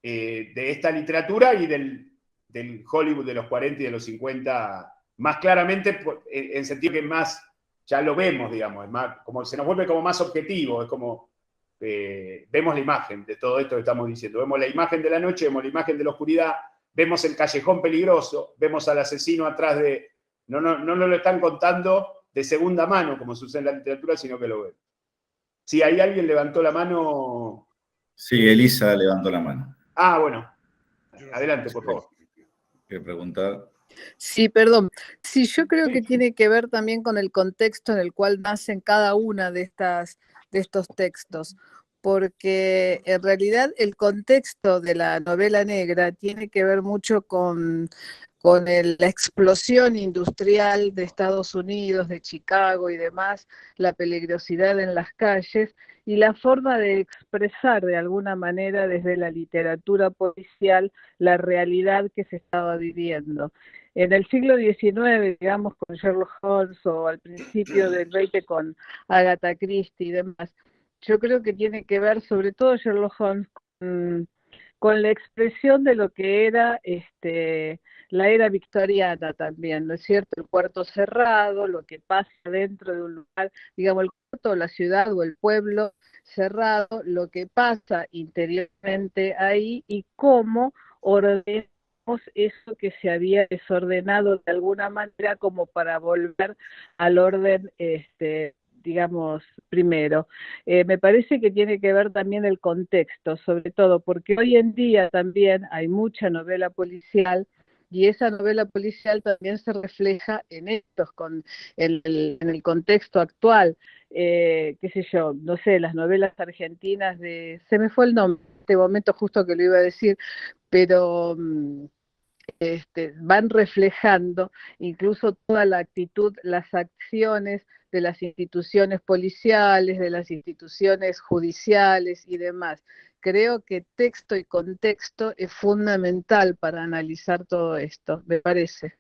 [SPEAKER 1] de esta literatura y del Hollywood de los 40 y de los 50 más claramente, en sentido que más, ya lo vemos, digamos, es más, como se nos vuelve como más objetivo, es como vemos la imagen de todo esto que estamos diciendo, vemos la imagen de la noche, vemos la imagen de la oscuridad, vemos el callejón peligroso, vemos al asesino atrás de, no nos lo están contando de segunda mano, como sucede en la literatura, sino que lo ven. Si hay alguien levantó la mano.
[SPEAKER 3] Sí, Elisa levantó la mano.
[SPEAKER 1] Ah, bueno. Adelante, por favor.
[SPEAKER 3] ¿Quiere preguntar?
[SPEAKER 4] Sí, perdón. Sí, yo creo que tiene que ver también con el contexto en el cual nacen cada una de estos textos, porque en realidad el contexto de la novela negra tiene que ver mucho con la explosión industrial de Estados Unidos, de Chicago y demás, la peligrosidad en las calles y la forma de expresar de alguna manera desde la literatura policial la realidad que se estaba viviendo. En el siglo XIX, digamos, con Sherlock Holmes o al principio del XX con Agatha Christie y demás, yo creo que tiene que ver, sobre todo Sherlock Holmes, con la expresión de lo que era la era victoriana también, ¿no es cierto? El cuarto cerrado, lo que pasa dentro de un lugar, digamos, el cuarto, la ciudad o el pueblo cerrado, lo que pasa interiormente ahí y cómo ordenamos eso que se había desordenado de alguna manera como para volver al orden digamos, primero. Me parece que tiene que ver también el contexto, sobre todo, porque hoy en día también hay mucha novela policial y esa novela policial también se refleja en en el contexto actual. Qué sé yo, no sé, las novelas argentinas se me fue el nombre, en este momento justo que lo iba a decir, pero van reflejando incluso toda la actitud, las acciones de las instituciones policiales, de las instituciones judiciales y demás. Creo que texto y contexto es fundamental para analizar todo esto, me parece.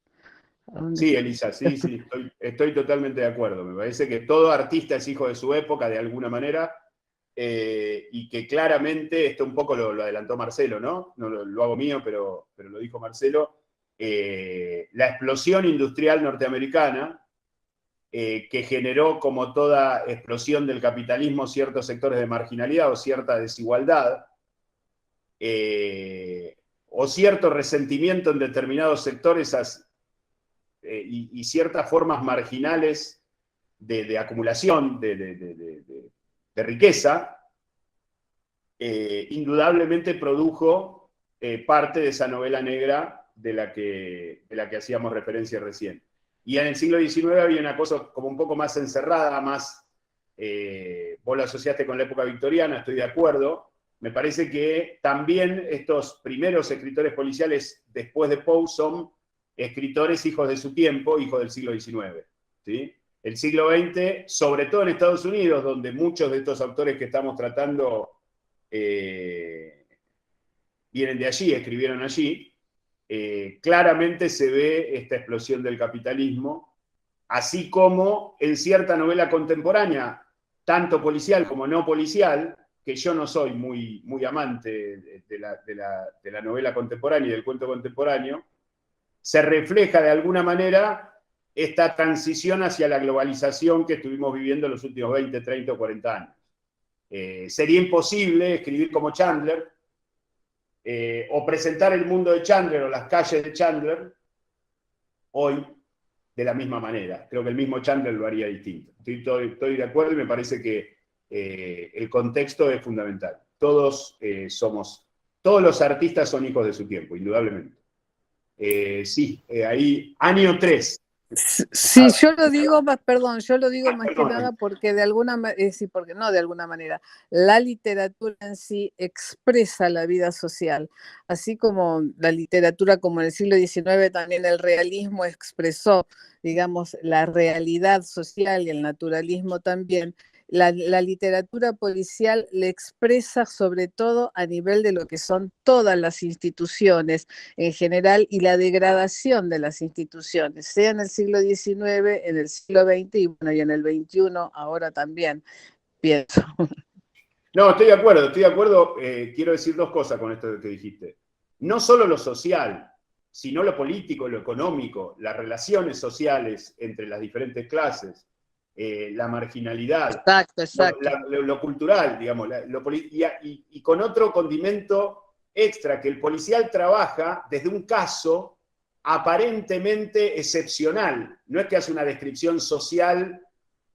[SPEAKER 1] Sí, Elisa, sí, estoy totalmente de acuerdo. Me parece que todo artista es hijo de su época de alguna manera, y que claramente, esto un poco lo adelantó Marcelo, ¿no? No lo hago mío, pero lo dijo Marcelo, la explosión industrial norteamericana, que generó, como toda explosión del capitalismo, ciertos sectores de marginalidad o cierta desigualdad, o cierto resentimiento en determinados sectores y ciertas formas marginales de acumulación de riqueza, indudablemente produjo parte de esa novela negra de la que hacíamos referencia recién. Y en el siglo XIX había una cosa como un poco más encerrada, más, vos lo asociaste con la época victoriana, estoy de acuerdo. Me parece que también estos primeros escritores policiales después de Poe son escritores hijos de su tiempo, hijos del siglo XIX. ¿Sí? El siglo XX, sobre todo en Estados Unidos, donde muchos de estos autores que estamos tratando vienen de allí, escribieron allí, claramente se ve esta explosión del capitalismo, así como en cierta novela contemporánea, tanto policial como no policial, que yo no soy muy amante de la novela contemporánea y del cuento contemporáneo, se refleja de alguna manera esta transición hacia la globalización que estuvimos viviendo en los últimos 20, 30 o 40 años. Sería imposible escribir como Chandler, o presentar el mundo de Chandler o las calles de Chandler hoy de la misma manera. Creo que el mismo Chandler lo haría distinto. Estoy de acuerdo y me parece que el contexto es fundamental. Todos los artistas son hijos de su tiempo, indudablemente. Sí, ahí, año 3.
[SPEAKER 4] Sí, yo lo digo más, perdón, yo lo digo más que nada porque de alguna manera, sí, porque no de alguna manera, la literatura en sí expresa la vida social, así como la literatura, como en el siglo XIX también el realismo expresó, digamos, la realidad social y el naturalismo también. La literatura policial le expresa sobre todo a nivel de lo que son todas las instituciones en general y la degradación de las instituciones, sea en el siglo XIX, en el siglo XX y, bueno, y en el XXI ahora también, pienso.
[SPEAKER 1] No, estoy de acuerdo. Quiero decir dos cosas con esto que dijiste. No solo lo social, sino lo político, lo económico, las relaciones sociales entre las diferentes clases, la marginalidad,
[SPEAKER 4] Exacto.
[SPEAKER 1] lo cultural, digamos, y con otro condimento extra, que el policial trabaja desde un caso aparentemente excepcional. No es que hace una descripción social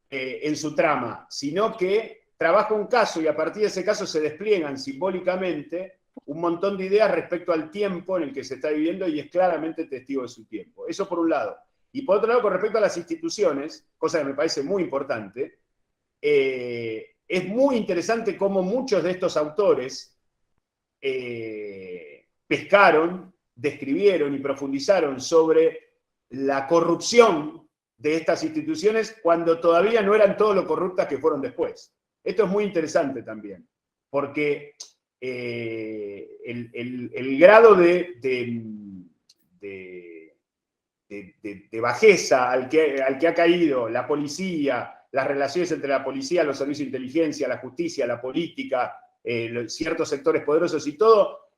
[SPEAKER 1] en su trama, sino que trabaja un caso y a partir de ese caso se despliegan simbólicamente un montón de ideas respecto al tiempo en el que se está viviendo y es claramente testigo de su tiempo. Eso por un lado. Y por otro lado, con respecto a las instituciones, cosa que me parece muy importante, es muy interesante cómo muchos de estos autores pescaron, describieron y profundizaron sobre la corrupción de estas instituciones cuando todavía no eran todo lo corruptas que fueron después. Esto es muy interesante también, porque el grado de bajeza al que ha caído la policía, las relaciones entre la policía, los servicios de inteligencia, la justicia, la política, ciertos sectores poderosos y todo,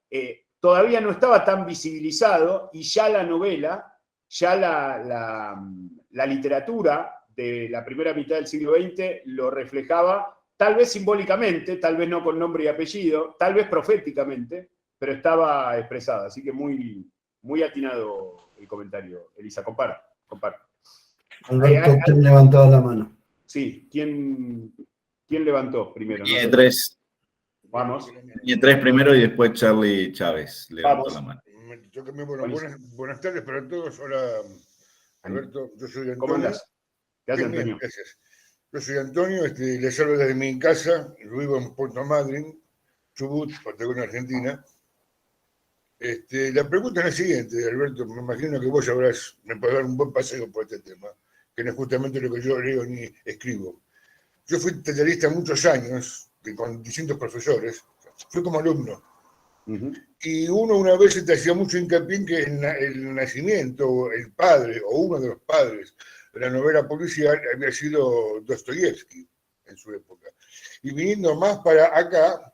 [SPEAKER 1] todavía no estaba tan visibilizado y ya la novela, ya la literatura de la primera mitad del siglo XX lo reflejaba, tal vez simbólicamente, tal vez no con nombre y apellido, tal vez proféticamente, pero estaba expresada. Así que muy atinado el comentario, Elisa. Comparto.
[SPEAKER 5] Alberto, ¿quién levantó la mano?
[SPEAKER 1] Sí, ¿quién levantó primero?
[SPEAKER 3] Tiene tres.
[SPEAKER 1] Vamos.
[SPEAKER 3] Tiene tres primero y después Charlie Chávez levantó la mano.
[SPEAKER 6] Buenas tardes para todos. Hola, Alberto. Yo soy Antonio.
[SPEAKER 1] ¿Cómo andas? ¿Qué haces, Antonio?
[SPEAKER 6] Gracias. Yo soy Antonio, les hablo desde mi casa, vivo en Puerto Madryn, Chubut, Patagonia, Argentina. La pregunta es la siguiente, Alberto, me imagino que vos me podés dar un buen paseo por este tema. que no es justamente lo que yo leo ni escribo. Yo fui tallerista muchos años, con distintos profesores, fui como alumno. Y uno una vez te hacía mucho hincapié en que el nacimiento, el padre o uno de los padres de la novela policial había sido Dostoyevsky en su época. Y viniendo más para acá,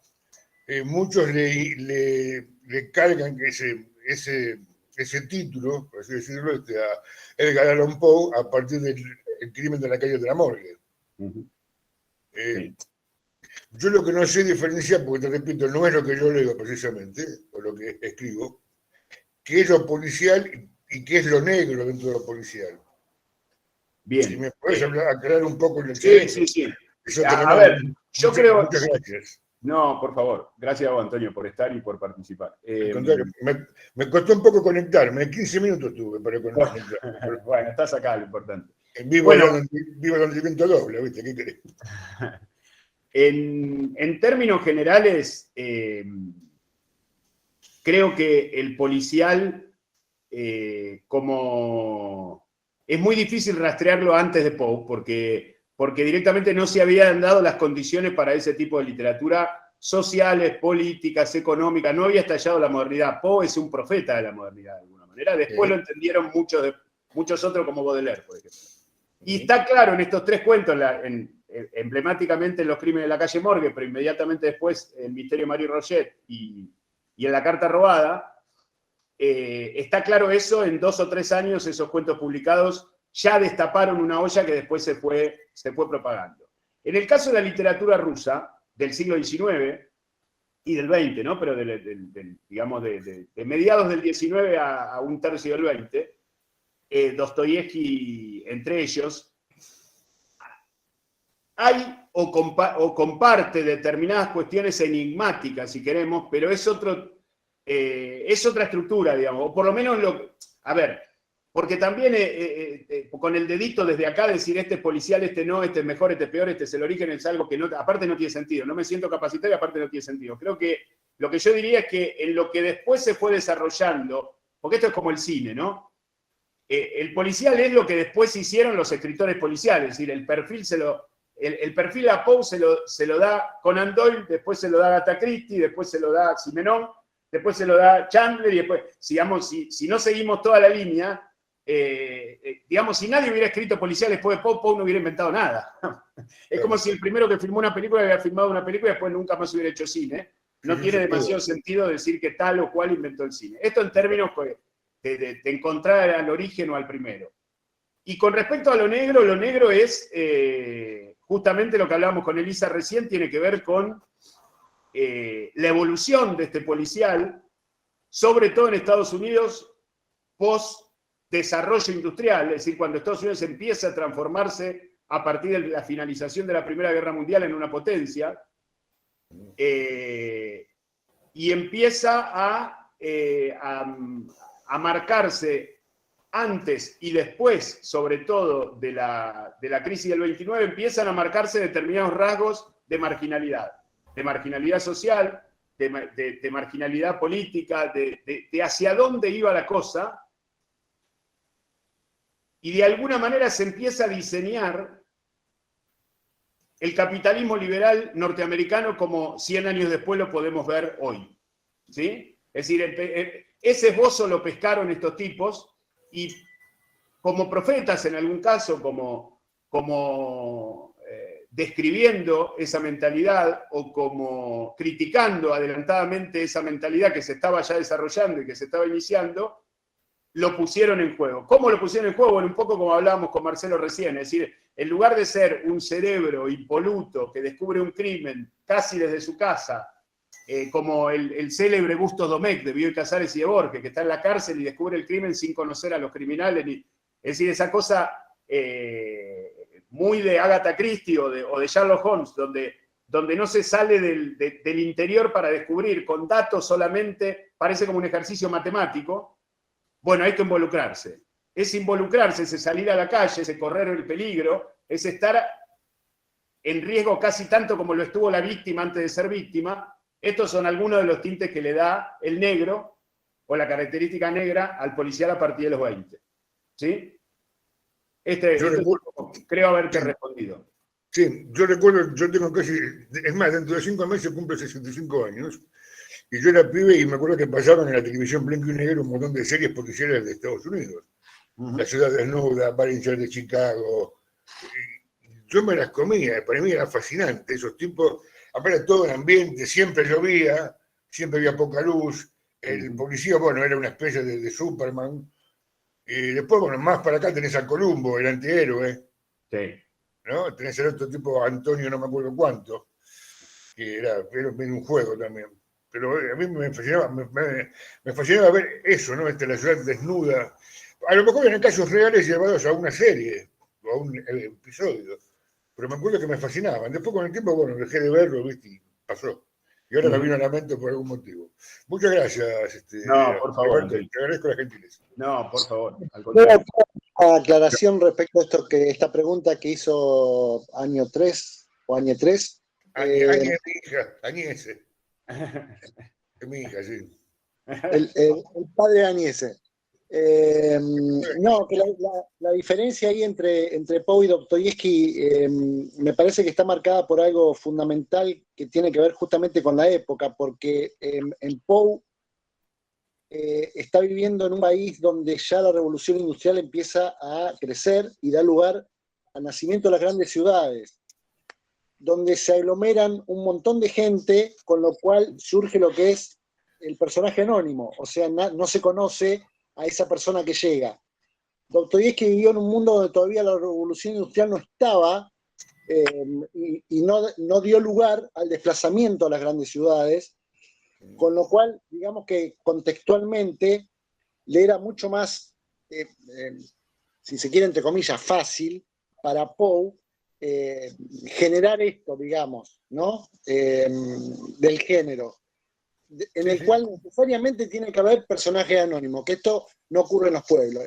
[SPEAKER 6] muchos le cargan ese título, por así decirlo, a Edgar Allan Poe a partir del crimen de la calle de la Morgue. Sí. Yo lo que no sé diferenciar, porque te repito, no es lo que yo leo precisamente, o lo que escribo, qué es lo policial y qué es lo negro dentro de lo policial.
[SPEAKER 1] Bien.
[SPEAKER 6] Si me puedes aclarar un poco en el
[SPEAKER 1] cerebro. Sí. A ver, yo creo...
[SPEAKER 6] Muchas gracias.
[SPEAKER 1] No, por favor. Gracias a vos, Antonio, por estar y por participar.
[SPEAKER 6] Al contrario, me costó un poco conectarme, 15 minutos tuve para conectarme.
[SPEAKER 1] Bueno, estás acá, lo importante.
[SPEAKER 6] Vivo donde el viento doble, ¿viste? ¿Qué querés?
[SPEAKER 1] En términos generales, creo que el policial, como es muy difícil rastrearlo antes de Poe, porque directamente no se habían dado las condiciones para ese tipo de literatura sociales, políticas, económicas, no había estallado la modernidad. Poe es un profeta de la modernidad, de alguna manera. Después lo entendieron muchos otros, como Baudelaire, por ejemplo. Y está claro en estos tres cuentos, emblemáticamente en Los crímenes de la calle Morgue, pero inmediatamente después El misterio de Marie Roget y en La carta robada, está claro eso. En 2 o 3 años esos cuentos publicados ya destaparon una olla que después se fue propagando. En el caso de la literatura rusa del siglo XIX y del XX, ¿no? Pero digamos de mediados del XIX a un tercio del XX, Dostoyevsky entre ellos, hay o comparte determinadas cuestiones enigmáticas, si queremos, pero es otra estructura, digamos, o por lo menos a ver, porque también con el dedito desde acá decir este es policial, este no, este es mejor, este es peor, este es el origen, es algo que no, aparte no tiene sentido, no me siento capacitado y aparte no tiene sentido. Creo que lo que yo diría es que en lo que después se fue desarrollando, porque esto es como el cine, ¿no? El policial es lo que después hicieron los escritores policiales, es decir, el perfil a Poe se lo da Conan Doyle, después se lo da Agatha Christie, después se lo da Simenon, después se lo da Chandler, y después, digamos, si no seguimos toda la línea, digamos, si nadie hubiera escrito policial después de Poe, Poe no hubiera inventado nada. Es como si el primero que filmó una película hubiera filmado una película y después nunca más hubiera hecho cine. No tiene demasiado sentido decir que tal o cual inventó el cine. Esto en términos de encontrar al origen o al primero. Y con respecto a lo negro es justamente lo que hablábamos con Elisa recién, tiene que ver con la evolución de este policial, sobre todo en Estados Unidos, post-desarrollo industrial, es decir, cuando Estados Unidos empieza a transformarse a partir de la finalización de la Primera Guerra Mundial en una potencia, y empieza a marcarse antes y después, sobre todo de la crisis del 29, empiezan a marcarse determinados rasgos de marginalidad social, de marginalidad política, de hacia dónde iba la cosa, y de alguna manera se empieza a diseñar el capitalismo liberal norteamericano como 100 años después lo podemos ver hoy. ¿Sí? Es decir, ese esbozo lo pescaron estos tipos y como profetas en algún caso, como describiendo esa mentalidad o como criticando adelantadamente esa mentalidad que se estaba ya desarrollando y que se estaba iniciando, lo pusieron en juego. ¿Cómo lo pusieron en juego? Bueno, un poco como hablábamos con Marcelo recién, es decir, en lugar de ser un cerebro impoluto que descubre un crimen casi desde su casa, como el célebre Bustos Domecq de Bioy Casares y de Borges, que está en la cárcel y descubre el crimen sin conocer a los criminales, es decir, esa cosa muy de Agatha Christie o de Sherlock Holmes, donde no se sale del interior para descubrir con datos solamente, parece como un ejercicio matemático. Bueno, hay que involucrarse. Es involucrarse, es salir a la calle, es correr el peligro, es estar en riesgo casi tanto como lo estuvo la víctima antes de ser víctima. Estos son algunos de los tintes que le da el negro o la característica negra al policial a partir de los 20. ¿Sí? Creo haberte respondido.
[SPEAKER 6] Sí, yo recuerdo, yo tengo casi, es más, dentro de 5 meses cumple 65 años, y yo era pibe y me acuerdo que pasaban en la televisión blanco y negro un montón de series policiales de Estados Unidos. La Ciudad Desnuda, Barringer de Chicago. Yo me las comía, para mí era fascinante, esos tipos, aparte todo el ambiente, siempre llovía, siempre había poca luz, el policía, bueno, era una especie de Superman, y después, bueno, más para acá tenés a Columbo, el antihéroe.
[SPEAKER 1] Sí.
[SPEAKER 6] ¿No? Tenés el otro tipo, Antonio, no me acuerdo cuánto, que era un juego también. Pero a mí me fascinaba ver eso, ¿no? La ciudad desnuda. A lo mejor eran casos reales llevados a una serie o a un episodio, pero me acuerdo que me fascinaban. Después con el tiempo, bueno, dejé de verlo, ¿viste? Y pasó. Y ahora me vino a la mente por algún motivo. Muchas gracias.
[SPEAKER 1] No, por favor.
[SPEAKER 6] Te agradezco la gentileza.
[SPEAKER 1] No, por favor. Al contrario.
[SPEAKER 2] Una aclaración respecto a esta pregunta que hizo Año 3 o Año 3.
[SPEAKER 6] Añe es mi hija, Añese. Es mi hija, sí.
[SPEAKER 2] El padre Añese. No, que la diferencia ahí entre Poe y Dostoyevsky me parece que está marcada por algo fundamental que tiene que ver justamente con la época, porque en Poe está viviendo en un país donde ya la revolución industrial empieza a crecer y da lugar al nacimiento de las grandes ciudades, donde se aglomeran un montón de gente, con lo cual surge lo que es el personaje anónimo, o sea, no se conoce a esa persona que llega. Dostoyevsky vivió en un mundo donde todavía la revolución industrial no estaba y no dio lugar al desplazamiento a las grandes ciudades, con lo cual, digamos que contextualmente le era mucho más, si se quiere, entre comillas, fácil para Poe generar esto, digamos, ¿no? Del género, en el cual necesariamente tiene que haber personajes anónimos, que esto no ocurre en los pueblos.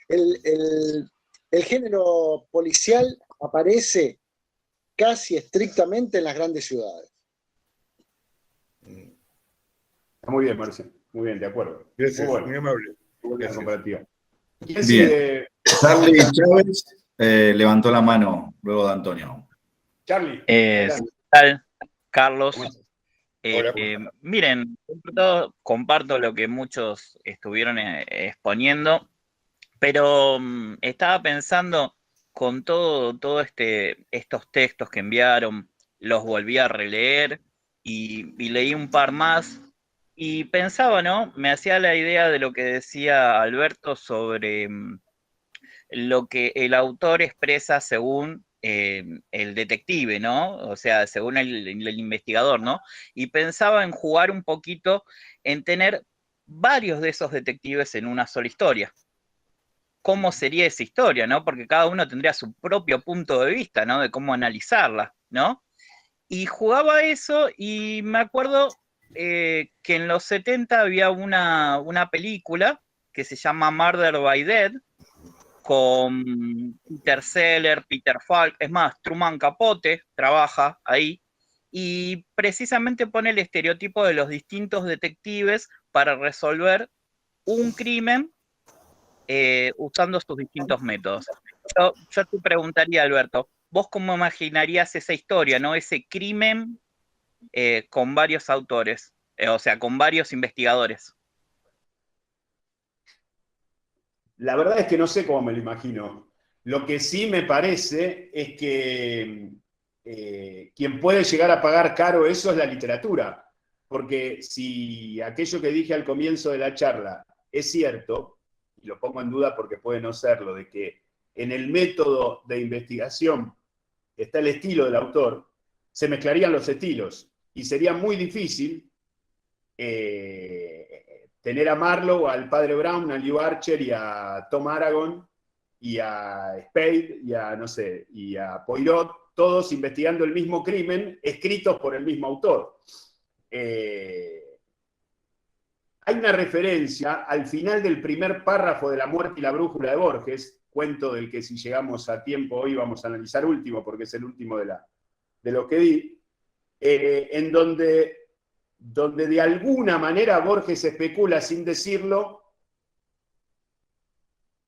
[SPEAKER 2] El género policial aparece casi estrictamente en las grandes ciudades.
[SPEAKER 1] Está muy bien, Marcelo. Muy bien, de acuerdo.
[SPEAKER 6] Gracias,
[SPEAKER 1] muy bueno.
[SPEAKER 6] muy amable.
[SPEAKER 1] Muy buena comparativa.
[SPEAKER 3] Bien. Charlie Chávez levantó la mano luego de Antonio.
[SPEAKER 1] Charlie.
[SPEAKER 7] ¿Qué tal, Carlos?
[SPEAKER 6] Hola.
[SPEAKER 7] Miren, sobre todo comparto lo que muchos estuvieron exponiendo, pero estaba pensando con todo estos textos que enviaron, los volví a releer y leí un par más y pensaba, ¿no? Me hacía la idea de lo que decía Alberto sobre lo que el autor expresa según el detective, ¿no? O sea, según el investigador, ¿no? Y pensaba en jugar un poquito en tener varios de esos detectives en una sola historia. ¿Cómo sería esa historia, no? Porque cada uno tendría su propio punto de vista, ¿no? De cómo analizarla, ¿no? Y jugaba eso y me acuerdo que en los 70 había una película que se llama Murder by Dead, con Peter Sellers, Peter Falk, es más, Truman Capote trabaja ahí, y precisamente pone el estereotipo de los distintos detectives para resolver un crimen usando sus distintos métodos. Yo te preguntaría, Alberto, ¿vos cómo imaginarías esa historia, ¿no? Ese crimen con varios autores, o sea, con varios investigadores?
[SPEAKER 1] La verdad es que no sé cómo me lo imagino. Lo que sí me parece es que quien puede llegar a pagar caro eso es la literatura. Porque si aquello que dije al comienzo de la charla es cierto, y lo pongo en duda porque puede no serlo, de que en el método de investigación está el estilo del autor, se mezclarían los estilos y sería muy difícil tener a Marlowe, al padre Brown, a Lew Archer y a Tom Aragon y a Spade y a, no sé, y a Poirot, todos investigando el mismo crimen, escritos por el mismo autor. Hay una referencia al final del primer párrafo de La muerte y la brújula de Borges, cuento del que si llegamos a tiempo hoy vamos a analizar último, porque es el último de lo que di, en donde de alguna manera Borges especula sin decirlo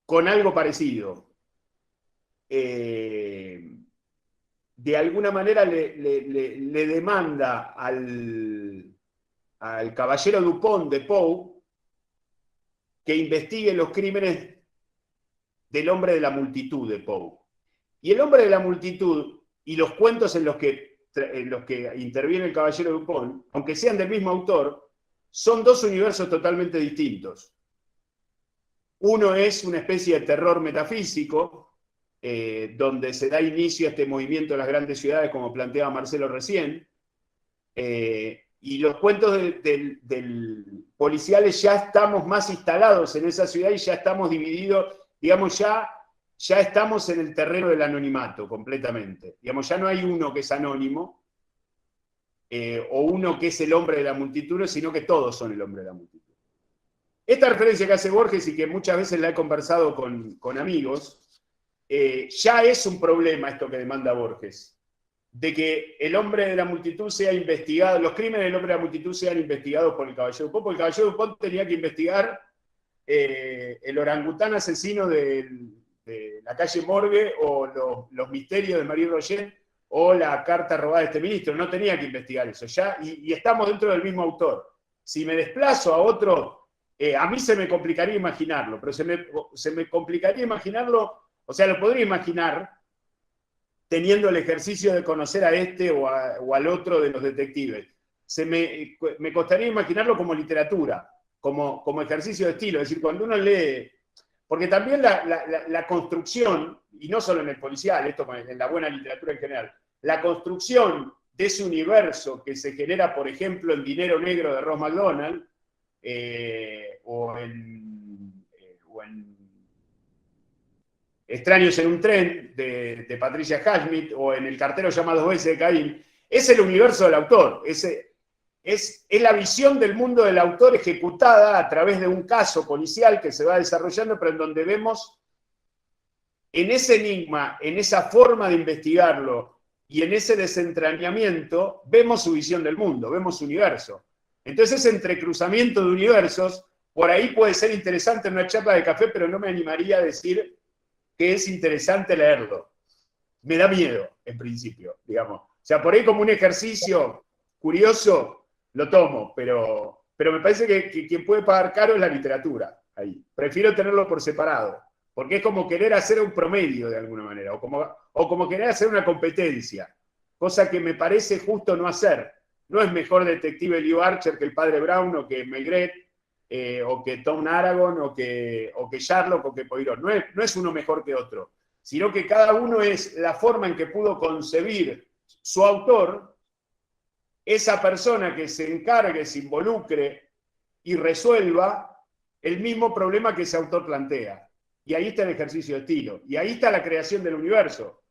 [SPEAKER 1] con algo parecido. de alguna manera le demanda al caballero Dupont de Poe que investigue los crímenes del hombre de la multitud de Poe. Y el hombre de la multitud y los cuentos en los que interviene el caballero Dupont, aunque sean del mismo autor, son dos universos totalmente distintos. Uno es una especie de terror metafísico, donde se da inicio a este movimiento de las grandes ciudades, como planteaba Marcelo recién, y los cuentos del policiales ya estamos más instalados en esa ciudad y ya estamos divididos, digamos, ya estamos en el terreno del anonimato completamente. Digamos, ya no hay uno que es anónimo, o uno que es el hombre de la multitud, sino que todos son el hombre de la multitud. Esta referencia que hace Borges y que muchas veces la he conversado con amigos, ya es un problema esto que demanda Borges, de que el hombre de la multitud sea investigado, los crímenes del hombre de la multitud sean investigados por el caballero Dupont, porque el caballero Dupont tenía que investigar el orangután asesino de la calle Morgue, o los misterios de Marie Roget, o la carta robada de este ministro. No tenía que investigar eso ya, y estamos dentro del mismo autor. Si me desplazo a otro, a mí se me complicaría imaginarlo, pero se me complicaría imaginarlo, o sea, lo podría imaginar teniendo el ejercicio de conocer a este o al otro de los detectives. Me costaría imaginarlo como literatura, como ejercicio de estilo. Es decir, cuando uno lee, porque también la construcción, y no solo en el policial, esto en la buena literatura en general, la construcción de ese universo que se genera, por ejemplo, en Dinero Negro de Ross MacDonald, o en Extraños en un tren de Patricia Highsmith, o en El cartero llama 2 veces de Caín, es el universo del autor, es la visión del mundo del autor ejecutada a través de un caso policial que se va desarrollando, pero en donde vemos en ese enigma, en esa forma de investigarlo y en ese desentrañamiento, vemos su visión del mundo, vemos su universo. Entonces, ese entrecruzamiento de universos, por ahí puede ser interesante en una charla de café, pero no me animaría a decir que es interesante leerlo. Me da miedo, en principio, digamos. O sea, por ahí como un ejercicio curioso, lo tomo, pero me parece que quien puede pagar caro es la literatura. Ahí. Prefiero tenerlo por separado, porque es como querer hacer un promedio de alguna manera, o como querer hacer una competencia, cosa que me parece justo no hacer. No es mejor detective Liu Archer que el padre Brown, o que Maigret, o que Tom Aragón, o que Sherlock, o que Poirot. No es uno mejor que otro, sino que cada uno es la forma en que pudo concebir su autor, esa persona que se encargue, se involucre y resuelva el mismo problema que ese autor plantea. Y ahí está el ejercicio de estilo, y ahí está la creación del universo.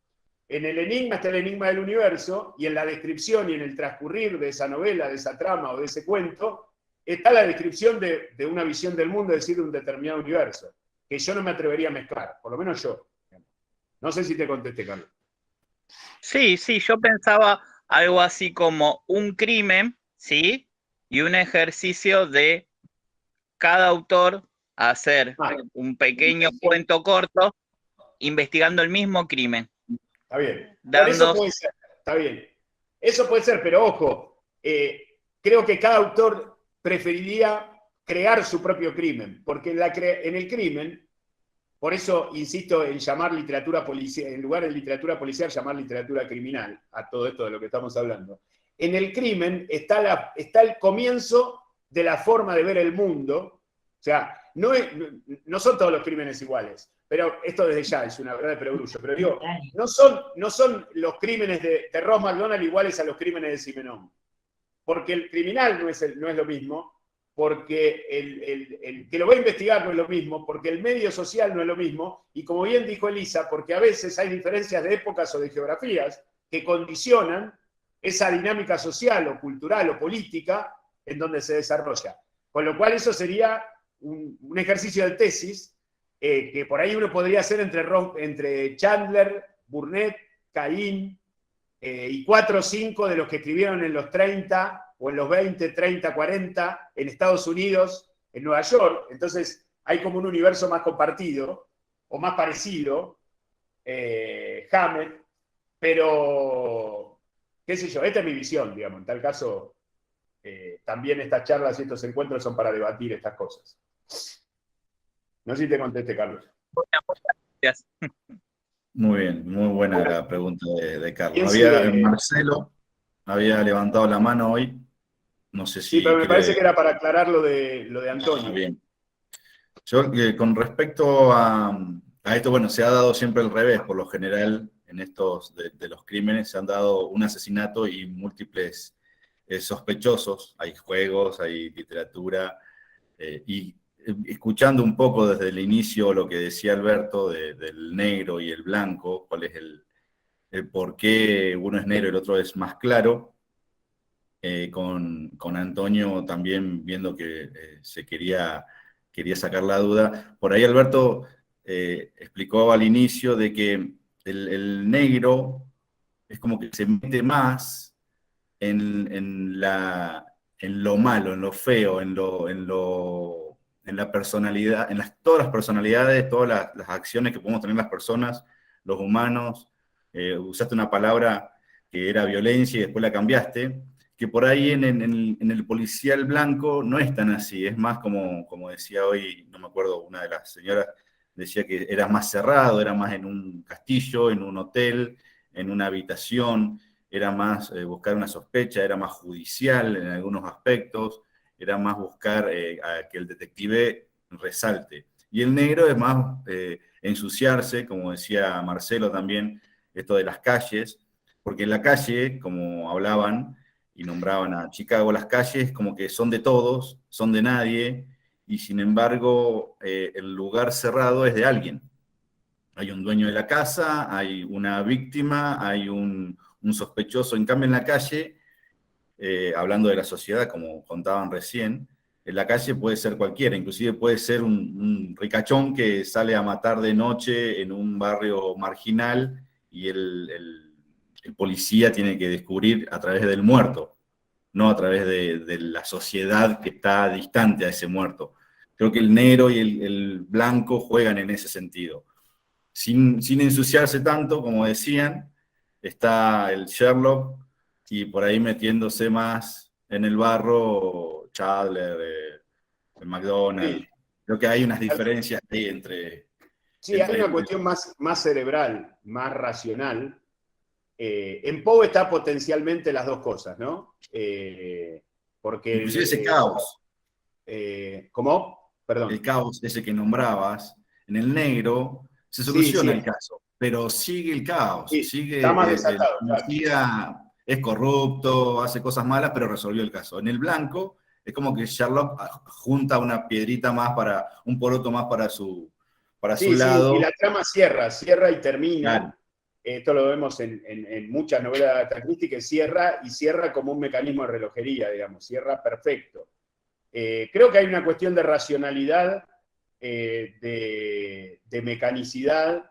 [SPEAKER 1] En el enigma está el enigma del universo, y en la descripción y en el transcurrir de esa novela, de esa trama o de ese cuento, está la descripción de una visión del mundo, es decir, de un determinado universo, que yo no me atrevería a mezclar, por lo menos yo. No sé si te contesté, Carlos.
[SPEAKER 7] Sí, yo pensaba algo así como un crimen, ¿sí? Y un ejercicio de cada autor hacer un pequeño cuento corto investigando el mismo crimen.
[SPEAKER 1] Está bien. Eso puede ser, está bien. Eso puede ser, pero ojo, creo que cada autor preferiría crear su propio crimen, porque en el crimen, por eso insisto en llamar literatura policial, en lugar de literatura policial, llamar literatura criminal, a todo esto de lo que estamos hablando. En el crimen está el comienzo de la forma de ver el mundo. O sea, no son todos los crímenes iguales, pero esto desde ya es una verdad de perogrullo, pero digo, no son los crímenes de Ross MacDonald iguales a los crímenes de Simenon. Porque el criminal no es lo mismo, porque el que lo va a investigar no es lo mismo, porque el medio social no es lo mismo, y como bien dijo Elisa, porque a veces hay diferencias de épocas o de geografías que condicionan esa dinámica social o cultural o política en donde se desarrolla. Con lo cual eso sería un ejercicio de tesis que por ahí uno podría hacer entre Chandler, Burnett, Caín, y 4 o 5 de los que escribieron en los 30 o en los 20, 30, 40 en Estados Unidos, en Nueva York. Entonces hay como un universo más compartido o más parecido, Hammett, pero, qué sé yo, esta es mi visión, digamos. En tal caso, también estas charlas y estos encuentros son para debatir estas cosas. No sé si te conteste, Carlos.
[SPEAKER 7] Gracias.
[SPEAKER 3] Muy bien, muy buena la pregunta de Carlos.
[SPEAKER 1] ¿Quién
[SPEAKER 3] Marcelo había levantado la mano hoy. No sé si
[SPEAKER 1] Sí, pero me
[SPEAKER 3] quiere...
[SPEAKER 1] parece que era para aclarar lo de Antonio.
[SPEAKER 3] Bien. Yo, con respecto a esto, bueno, se ha dado siempre al revés. Por lo general, en estos de los crímenes se han dado un asesinato y múltiples sospechosos. Hay juegos, hay literatura. Y escuchando un poco desde el inicio lo que decía Alberto del negro y el blanco, cuál es el por qué uno es negro y el otro es más claro, con Antonio también viendo que se quería sacar la duda. Por ahí Alberto explicó al inicio de que el negro es como que se mete más en lo malo, en lo feo, en la personalidad, todas las personalidades, todas las acciones que podemos tener las personas, los humanos. Usaste una palabra que era violencia y después la cambiaste, que por ahí en el policial blanco no es tan así, es más como decía hoy, no me acuerdo, una de las señoras decía que era más cerrado, era más en un castillo, en un hotel, en una habitación, era más buscar una sospecha, era más judicial en algunos aspectos, era más buscar a que el detective resalte. Y el negro es más ensuciarse, como decía Marcelo también, esto de las calles, porque en la calle, como hablaban y nombraban a Chicago, las calles como que son de todos, son de nadie, y sin embargo el lugar cerrado es de alguien. Hay un dueño de la casa, hay una víctima, hay un sospechoso. En cambio, en la calle, hablando de la sociedad, como contaban recién, en la calle puede ser cualquiera, inclusive puede ser un ricachón que sale a matar de noche en un barrio marginal y el policía tiene que descubrir a través del muerto, no a través de la sociedad que está distante a ese muerto. Creo que el negro y el blanco juegan en ese sentido. Sin ensuciarse tanto, como decían, está el Sherlock y por ahí metiéndose más en el barro, Chandler, el McDonald's.
[SPEAKER 1] Sí.
[SPEAKER 3] Creo que hay unas diferencias ahí entre...
[SPEAKER 1] Sí, hay una cuestión más cerebral, más racional. En Poe está potencialmente las dos cosas, ¿no? Porque
[SPEAKER 3] inclusive ese caos.
[SPEAKER 1] ¿Cómo? Perdón.
[SPEAKER 3] El caos, ese que nombrabas, en el negro se soluciona el caso, pero sigue el caos, sigue
[SPEAKER 1] está más desatado.
[SPEAKER 3] Es corrupto, hace cosas malas, pero resolvió el caso. En el blanco es como que Sherlock junta una piedrita más un poroto más para su lado.
[SPEAKER 1] Y la trama cierra y termina. Claro. Esto lo vemos en muchas novelas características, cierra como un mecanismo de relojería, digamos, cierra perfecto. Creo que hay una cuestión de racionalidad, de mecanicidad,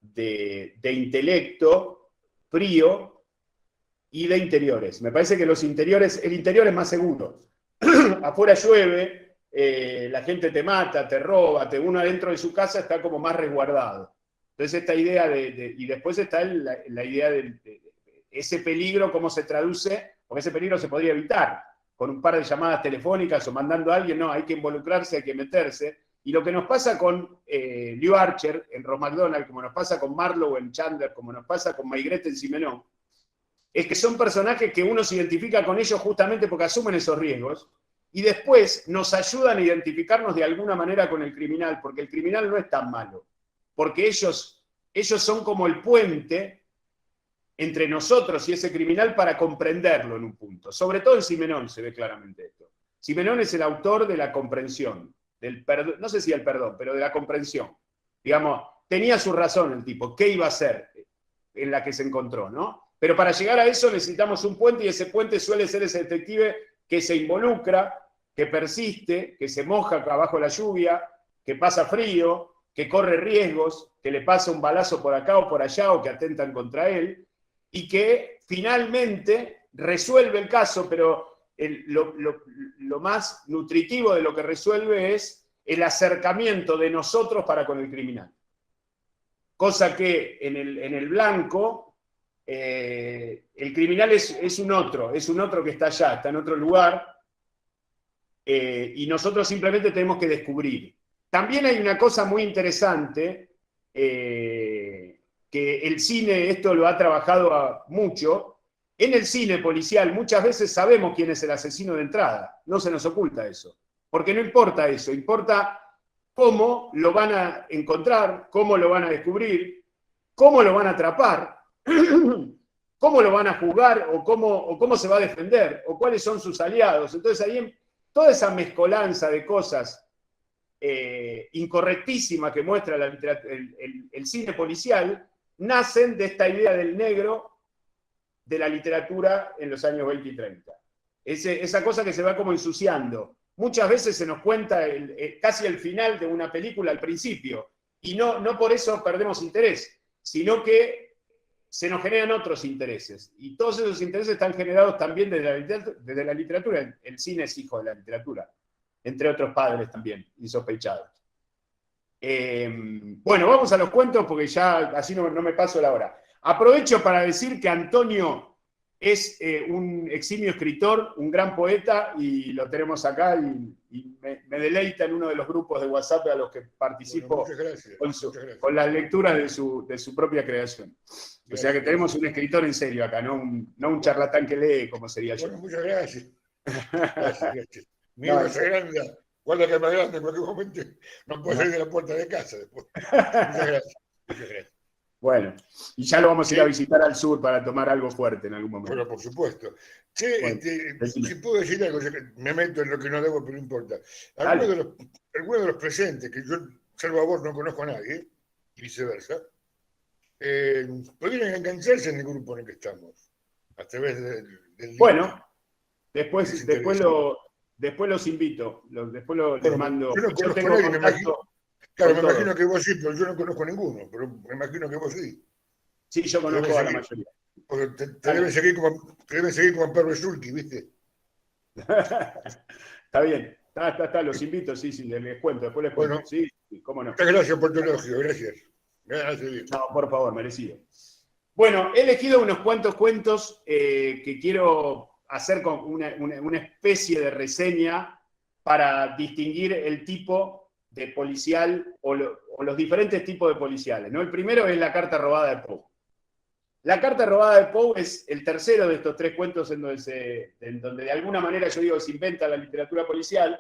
[SPEAKER 1] de intelecto frío y de interiores. Me parece que el interior es más seguro. Afuera llueve, la gente te mata, te roba, uno adentro de su casa está como más resguardado. Entonces esta idea y después está la idea de ese peligro, cómo se traduce, porque ese peligro se podría evitar con un par de llamadas telefónicas o mandando a alguien, no, hay que involucrarse, hay que meterse. Y lo que nos pasa con Lew Archer en Ross McDonald, como nos pasa con Marlowe en Chandler, como nos pasa con Maigret en Simenon, es que son personajes que uno se identifica con ellos justamente porque asumen esos riesgos y después nos ayudan a identificarnos de alguna manera con el criminal, porque el criminal no es tan malo, porque ellos son como el puente entre nosotros y ese criminal para comprenderlo en un punto. Sobre todo en Simenon se ve claramente esto. Simenon es el autor de la comprensión, no sé si el perdón, pero de la comprensión. Digamos, tenía su razón el tipo, ¿qué iba a hacer en la que se encontró, no? Pero para llegar a eso necesitamos un puente y ese puente suele ser ese detective que se involucra, que persiste, que se moja abajo la lluvia, que pasa frío, que corre riesgos, que le pasa un balazo por acá o por allá o que atentan contra él y que finalmente resuelve el caso, pero lo más nutritivo de lo que resuelve es el acercamiento de nosotros para con el criminal. cosa que en el blanco el criminal es un otro que está allá, está en otro lugar, y nosotros simplemente tenemos que descubrir. También hay una cosa muy interesante, que el cine esto lo ha trabajado mucho. En el cine policial muchas veces sabemos quién es el asesino de entrada, no se nos oculta eso, porque no importa eso, importa cómo lo van a encontrar, cómo lo van a descubrir, cómo lo van a atrapar, cómo lo van a juzgar o cómo se va a defender, o cuáles son sus aliados. Entonces ahí toda esa mezcolanza de cosas incorrectísimas que muestra el cine policial nacen de esta idea del negro de la literatura en los años 20 y 30. Esa cosa que se va como ensuciando. Muchas veces se nos cuenta casi el final de una película al principio, y no por eso perdemos interés, sino que se nos generan otros intereses. Y todos esos intereses están generados también desde la literatura. El cine es hijo de la literatura, entre otros padres también, insospechados. Bueno, vamos a los cuentos porque ya así no me paso la hora. Aprovecho para decir que Antonio es un eximio escritor, un gran poeta, y lo tenemos acá, y me deleita en uno de los grupos de WhatsApp a los que participo,
[SPEAKER 6] bueno,
[SPEAKER 1] con las lecturas de su propia creación. O sea que tenemos un escritor en serio acá, no un charlatán que lee, como sería yo.
[SPEAKER 6] Bueno, muchas gracias. Gracias. Mira, esa grande, guarda que me grande en cualquier momento, no puedo salir de la puerta de casa después. Muchas gracias. Muchas gracias.
[SPEAKER 1] Bueno, y ya lo vamos a ir a visitar al sur para tomar algo fuerte en algún momento.
[SPEAKER 6] Bueno, por supuesto. Che,
[SPEAKER 1] Bueno,
[SPEAKER 6] si puedo decir algo, me meto en lo que no debo, pero no importa. Algunos de los presentes, que yo, salvo a vos, no conozco a nadie, y viceversa, podrían engancharse en el grupo en el que estamos, a través del libro.
[SPEAKER 1] Bueno, después los invito, después les mando.
[SPEAKER 6] Yo no conozco a nadie, me imagino. Claro, me imagino que vos sí, pero yo no conozco a ninguno, pero me imagino que vos sí.
[SPEAKER 1] Sí, yo conozco a la mayoría.
[SPEAKER 6] Porque te deben seguir como Perro Sulky, ¿viste?
[SPEAKER 1] Está bien, está, los invito, sí, les cuento, después les cuento.
[SPEAKER 6] Bueno,
[SPEAKER 1] sí, cómo no.
[SPEAKER 6] Muchas gracias por tu elogio, gracias. Gracias.
[SPEAKER 1] No, por favor, merecido. Bueno, he elegido unos cuantos cuentos que quiero hacer con una especie de reseña para distinguir el tipo de policial o los diferentes tipos de policiales, ¿no? El primero es La carta robada de Poe. La carta robada de Poe es el tercero de estos tres cuentos en donde de alguna manera yo digo se inventa la literatura policial,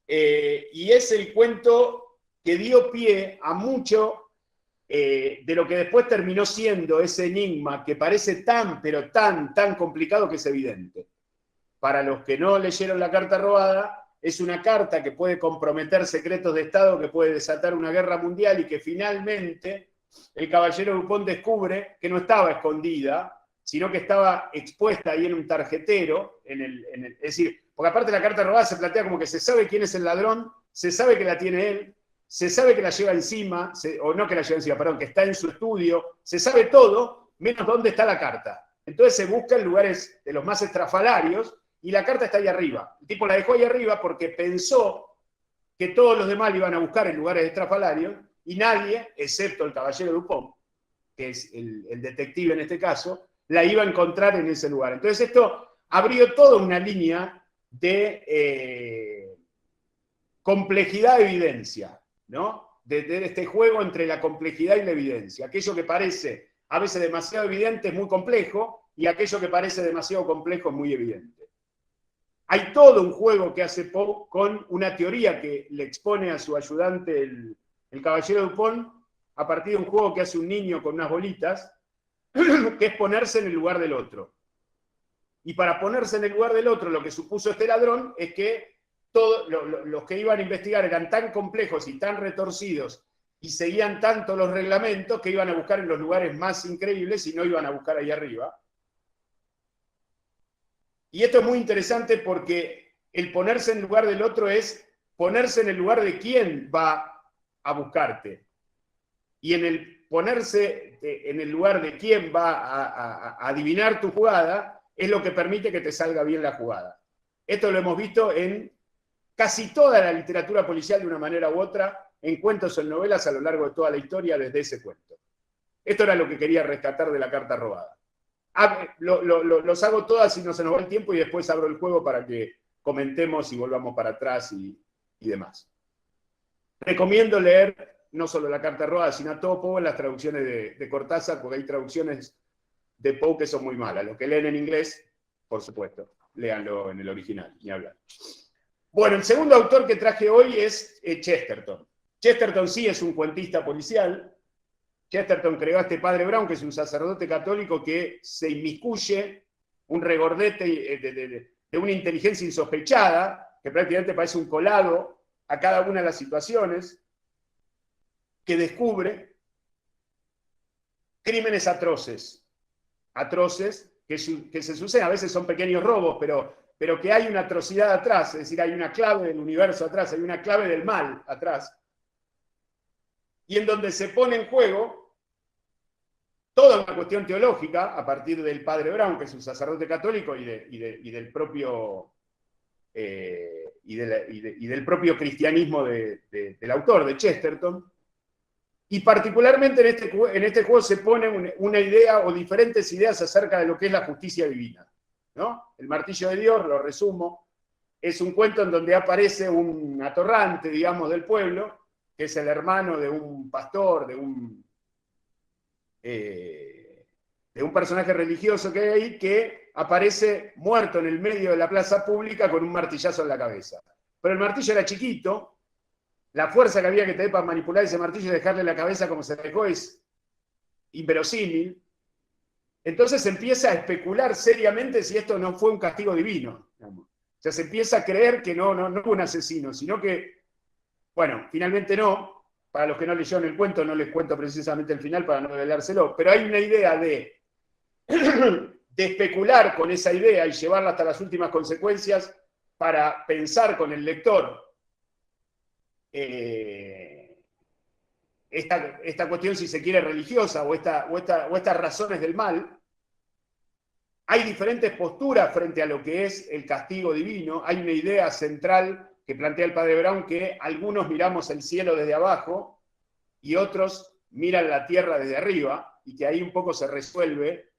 [SPEAKER 1] y es el cuento que dio pie a mucho de lo que después terminó siendo ese enigma que parece pero tan complicado que es evidente. Para los que no leyeron La carta robada, es una carta que puede comprometer secretos de Estado, que puede desatar una guerra mundial, y que finalmente el caballero Dupont descubre que no estaba escondida, sino que estaba expuesta ahí en un tarjetero. Es decir, porque aparte la carta robada se plantea como que se sabe quién es el ladrón, se sabe que la tiene él, se sabe que la lleva encima, o no que la lleva encima, perdón, que está en su estudio, se sabe todo, menos dónde está la carta. Entonces se busca en lugares de los más estrafalarios, y la carta está ahí arriba. El tipo la dejó ahí arriba porque pensó que todos los demás la iban a buscar en lugares estrafalarios, y nadie, excepto el caballero Dupont, que es el detective en este caso, la iba a encontrar en ese lugar. Entonces esto abrió toda una línea de complejidad de evidencia, ¿no? De este juego entre la complejidad y la evidencia. Aquello que parece a veces demasiado evidente es muy complejo, y aquello que parece demasiado complejo es muy evidente. Hay todo un juego que hace Poe con una teoría que le expone a su ayudante el caballero Dupont, a partir de un juego que hace un niño con unas bolitas, que es ponerse en el lugar del otro. Y para ponerse en el lugar del otro, lo que supuso este ladrón es que todos los que iban a investigar eran tan complejos y tan retorcidos y seguían tanto los reglamentos que iban a buscar en los lugares más increíbles y no iban a buscar ahí arriba. Y esto es muy interesante porque el ponerse en el lugar del otro es ponerse en el lugar de quien va a buscarte. Y en el ponerse en el lugar de quien va a adivinar tu jugada es lo que permite que te salga bien la jugada. Esto lo hemos visto en casi toda la literatura policial de una manera u otra, en cuentos o en novelas a lo largo de toda la historia desde ese cuento. Esto era lo que quería rescatar de la carta robada. Los hago todas y no se nos va el tiempo y después abro el juego para que comentemos y volvamos para atrás y demás. Recomiendo leer no solo la carta robada, sino a todo Poe en las traducciones de Cortázar, porque hay traducciones de Poe que son muy malas. Los que leen en inglés, por supuesto, léanlo en el original, ni hablar. Bueno, el segundo autor que traje hoy es Chesterton. Chesterton sí es un cuentista policial. Chesterton creó a este padre Brown, que es un sacerdote católico que se inmiscuye, un regordete de una inteligencia insospechada, que prácticamente parece un colado a cada una de las situaciones, que descubre crímenes atroces que se suceden, a veces son pequeños robos, pero que hay una atrocidad atrás, es decir, hay una clave del universo atrás, hay una clave del mal atrás, y en donde se pone en juego toda una cuestión teológica a partir del padre Brown, que es un sacerdote católico, y del propio cristianismo del autor, de Chesterton. Y particularmente en este juego se pone una idea o diferentes ideas acerca de lo que es la justicia divina, ¿no? El martillo de Dios, lo resumo, es un cuento en donde aparece un atorrante, digamos, del pueblo, que es el hermano de un pastor, de un personaje religioso que hay ahí, que aparece muerto en el medio de la plaza pública con un martillazo en la cabeza. Pero el martillo era chiquito, la fuerza que había que tener para manipular ese martillo y dejarle la cabeza como se dejó es inverosímil. Entonces se empieza a especular seriamente si esto no fue un castigo divino, digamos. O sea, se empieza a creer que no hubo un asesino, sino que, bueno, finalmente no. Para los que no leyeron el cuento, no les cuento precisamente el final para no revelárselo, pero hay una idea de especular con esa idea y llevarla hasta las últimas consecuencias para pensar con el lector esta cuestión, si se quiere, religiosa o estas razones del mal. Hay diferentes posturas frente a lo que es el castigo divino. Hay una idea central que plantea el padre Brown, que algunos miramos el cielo desde abajo y otros miran la tierra desde arriba, y que ahí un poco se resuelve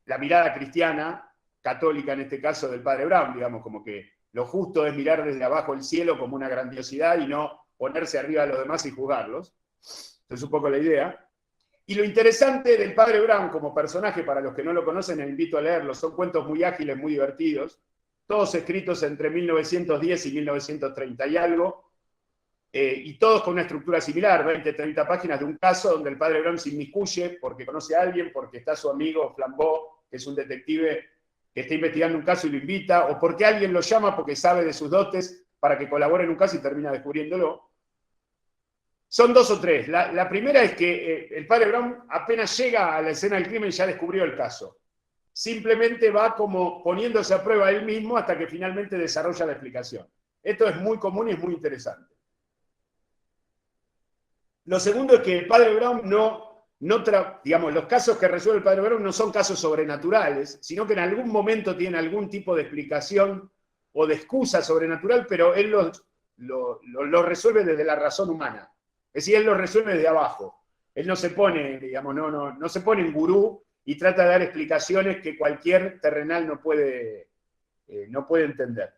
[SPEAKER 1] la mirada cristiana, católica en este caso, del padre Brown, digamos, como que lo justo es mirar desde abajo el cielo como una grandiosidad y no ponerse arriba de los demás y juzgarlos. Esa es un poco la idea. Y lo interesante del padre Brown como personaje, para los que no lo conocen, les invito a leerlo. Son cuentos muy ágiles, muy divertidos, todos escritos entre 1910 y 1930 y algo, y todos con una estructura similar, 20, 30 páginas de un caso donde el padre Brown se inmiscuye porque conoce a alguien, porque está su amigo Flambeau, que es un detective que está investigando un caso y lo invita, o porque alguien lo llama porque sabe de sus dotes para que colabore en un caso y termina descubriéndolo. Son dos o tres. La primera es que el padre Brown apenas llega a la escena del crimen ya descubrió el caso. Simplemente va como poniéndose a prueba él mismo hasta que finalmente desarrolla la explicación. Esto es muy común y es muy interesante. Lo segundo es que el padre Brown digamos, los casos que resuelve el padre Brown no son casos sobrenaturales, sino que en algún momento tienen algún tipo de explicación o de excusa sobrenatural, pero él lo resuelve desde la razón humana. Es decir, él lo resuelve desde abajo. Él no se pone, digamos, no se pone en gurú y trata de dar explicaciones que cualquier terrenal no puede entender.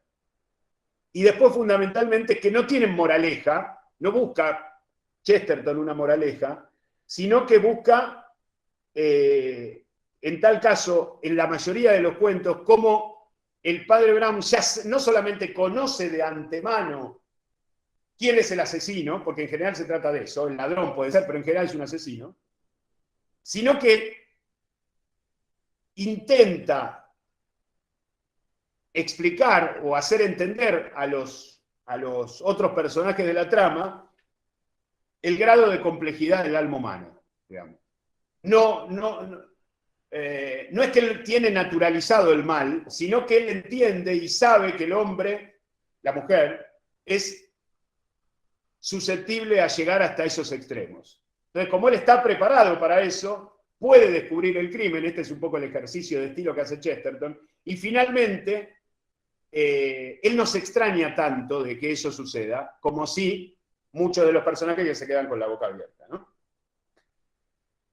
[SPEAKER 1] Y después, fundamentalmente, que no tienen moraleja, no busca Chesterton una moraleja, sino que busca, en tal caso, en la mayoría de los cuentos, cómo el padre Brown ya no solamente conoce de antemano quién es el asesino, porque en general se trata de eso, el ladrón puede ser, pero en general es un asesino, sino que intenta explicar o hacer entender a los otros personajes de la trama el grado de complejidad del alma humana, digamos. No es que él tiene naturalizado el mal, sino que él entiende y sabe que el hombre, la mujer, es susceptible a llegar hasta esos extremos. Entonces, como él está preparado para eso, puede descubrir el crimen. Este es un poco el ejercicio de estilo que hace Chesterton. Y finalmente, él no se extraña tanto de que eso suceda, como si muchos de los personajes que se quedan con la boca abierta, ¿no?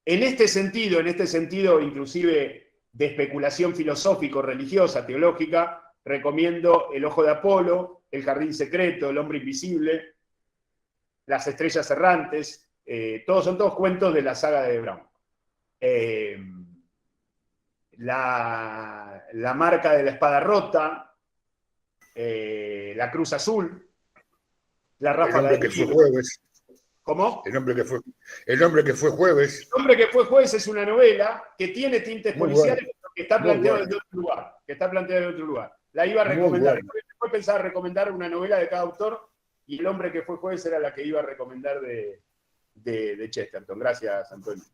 [SPEAKER 1] En este sentido inclusive de especulación filosófico-religiosa, teológica, recomiendo El ojo de Apolo, El jardín secreto, El hombre invisible, Las estrellas errantes, son todos cuentos de la saga de Brown. La marca de la espada rota, La cruz azul, La ráfaga de
[SPEAKER 6] fue jueves.
[SPEAKER 1] ¿Cómo?
[SPEAKER 6] El hombre que fue jueves.
[SPEAKER 1] El hombre que fue jueves es una novela que tiene tintes policiales, pero que está planteada desde otro lugar. La iba a recomendar. Después pensaba recomendar una novela de cada autor y El hombre que fue jueves era la que iba a recomendar de Chesterton. Gracias, Antonio.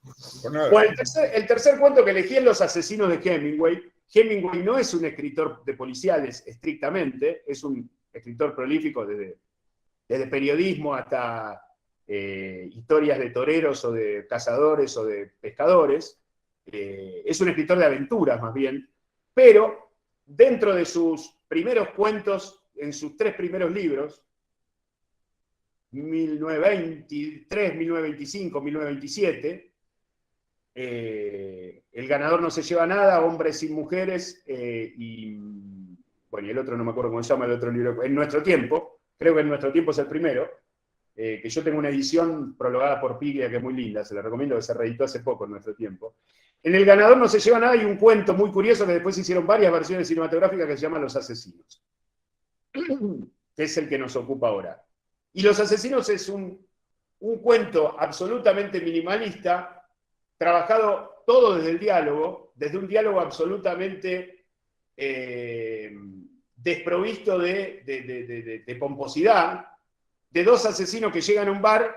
[SPEAKER 1] Bueno, el tercer cuento que elegí es Los asesinos de Hemingway. Hemingway no es un escritor de policiales estrictamente, es un escritor prolífico desde periodismo hasta historias de toreros o de cazadores o de pescadores. Es un escritor de aventuras más bien, pero dentro de sus primeros cuentos, en sus 3 primeros libros, 1923, 1925, 1927, El ganador no se lleva nada, Hombres sin mujeres, y el otro no me acuerdo cómo se llama el otro libro, En nuestro tiempo, creo que En nuestro tiempo es el primero, que yo tengo una edición prologada por Piglia que es muy linda, se la recomiendo, que se reeditó hace poco En nuestro tiempo. En El ganador no se lleva nada hay un cuento muy curioso que después hicieron varias versiones cinematográficas que se llama Los asesinos, que es el que nos ocupa ahora. Y Los asesinos es un cuento absolutamente minimalista, trabajado todo desde el diálogo, desde un diálogo absolutamente desprovisto de pomposidad, de 2 asesinos que llegan a un bar,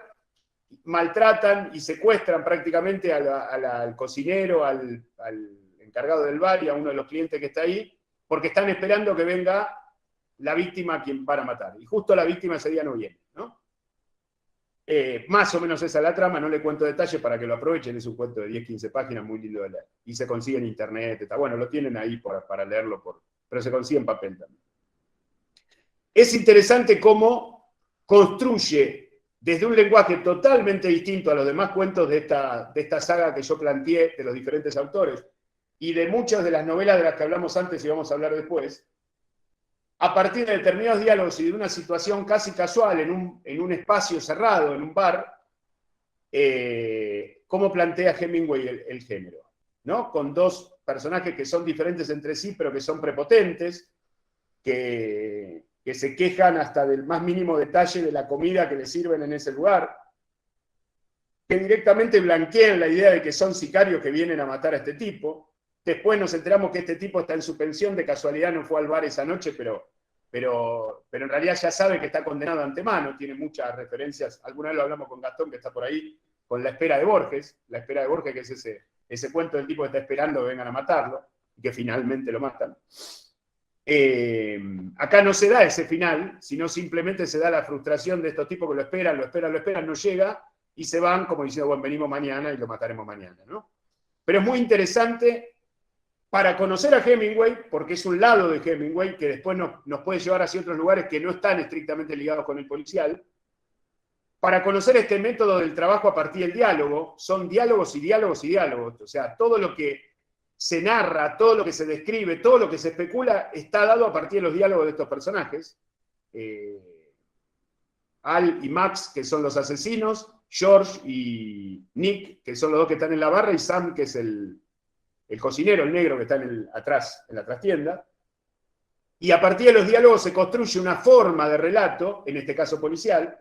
[SPEAKER 1] maltratan y secuestran prácticamente al cocinero, al encargado del bar y a uno de los clientes que está ahí, porque están esperando que venga la víctima a quien van a matar. Y justo la víctima ese día no viene, ¿no? Más o menos esa es la trama, no le cuento detalles para que lo aprovechen, es un cuento de 10-15 páginas, muy lindo de leer. Y se consigue en internet, está bueno, lo tienen ahí para leerlo, pero se consigue en papel también. Es interesante cómo construye desde un lenguaje totalmente distinto a los demás cuentos de esta saga que yo planteé, de los diferentes autores, y de muchas de las novelas de las que hablamos antes y vamos a hablar después, a partir de determinados diálogos y de una situación casi casual en un espacio cerrado, en un bar, cómo plantea Hemingway el género, ¿no? Con 2 personajes que son diferentes entre sí, pero que son prepotentes, que se quejan hasta del más mínimo detalle de la comida que les sirven en ese lugar, que directamente blanquean la idea de que son sicarios que vienen a matar a este tipo. Después nos enteramos que este tipo está en su pensión, de casualidad no fue al bar esa noche, pero en realidad ya sabe que está condenado de antemano, tiene muchas referencias, alguna vez lo hablamos con Gastón, que está por ahí, con La espera de Borges, que es ese cuento del tipo que está esperando que vengan a matarlo, y que finalmente lo matan. Acá no se da ese final, sino simplemente se da la frustración de estos tipos que lo esperan, no llega, y se van como diciendo, bueno, venimos mañana y lo mataremos mañana, ¿no? Pero es muy interesante para conocer a Hemingway, porque es un lado de Hemingway que después nos puede llevar hacia otros lugares que no están estrictamente ligados con el policial, para conocer este método del trabajo a partir del diálogo. Son diálogos y diálogos y diálogos, o sea, todo lo que se narra, todo lo que se describe, todo lo que se especula, está dado a partir de los diálogos de estos personajes. Al y Max, que son los asesinos, George y Nick, que son los 2 que están en la barra, y Sam, que es el cocinero, el negro que está atrás, en la trastienda. Y a partir de los diálogos se construye una forma de relato, en este caso policial,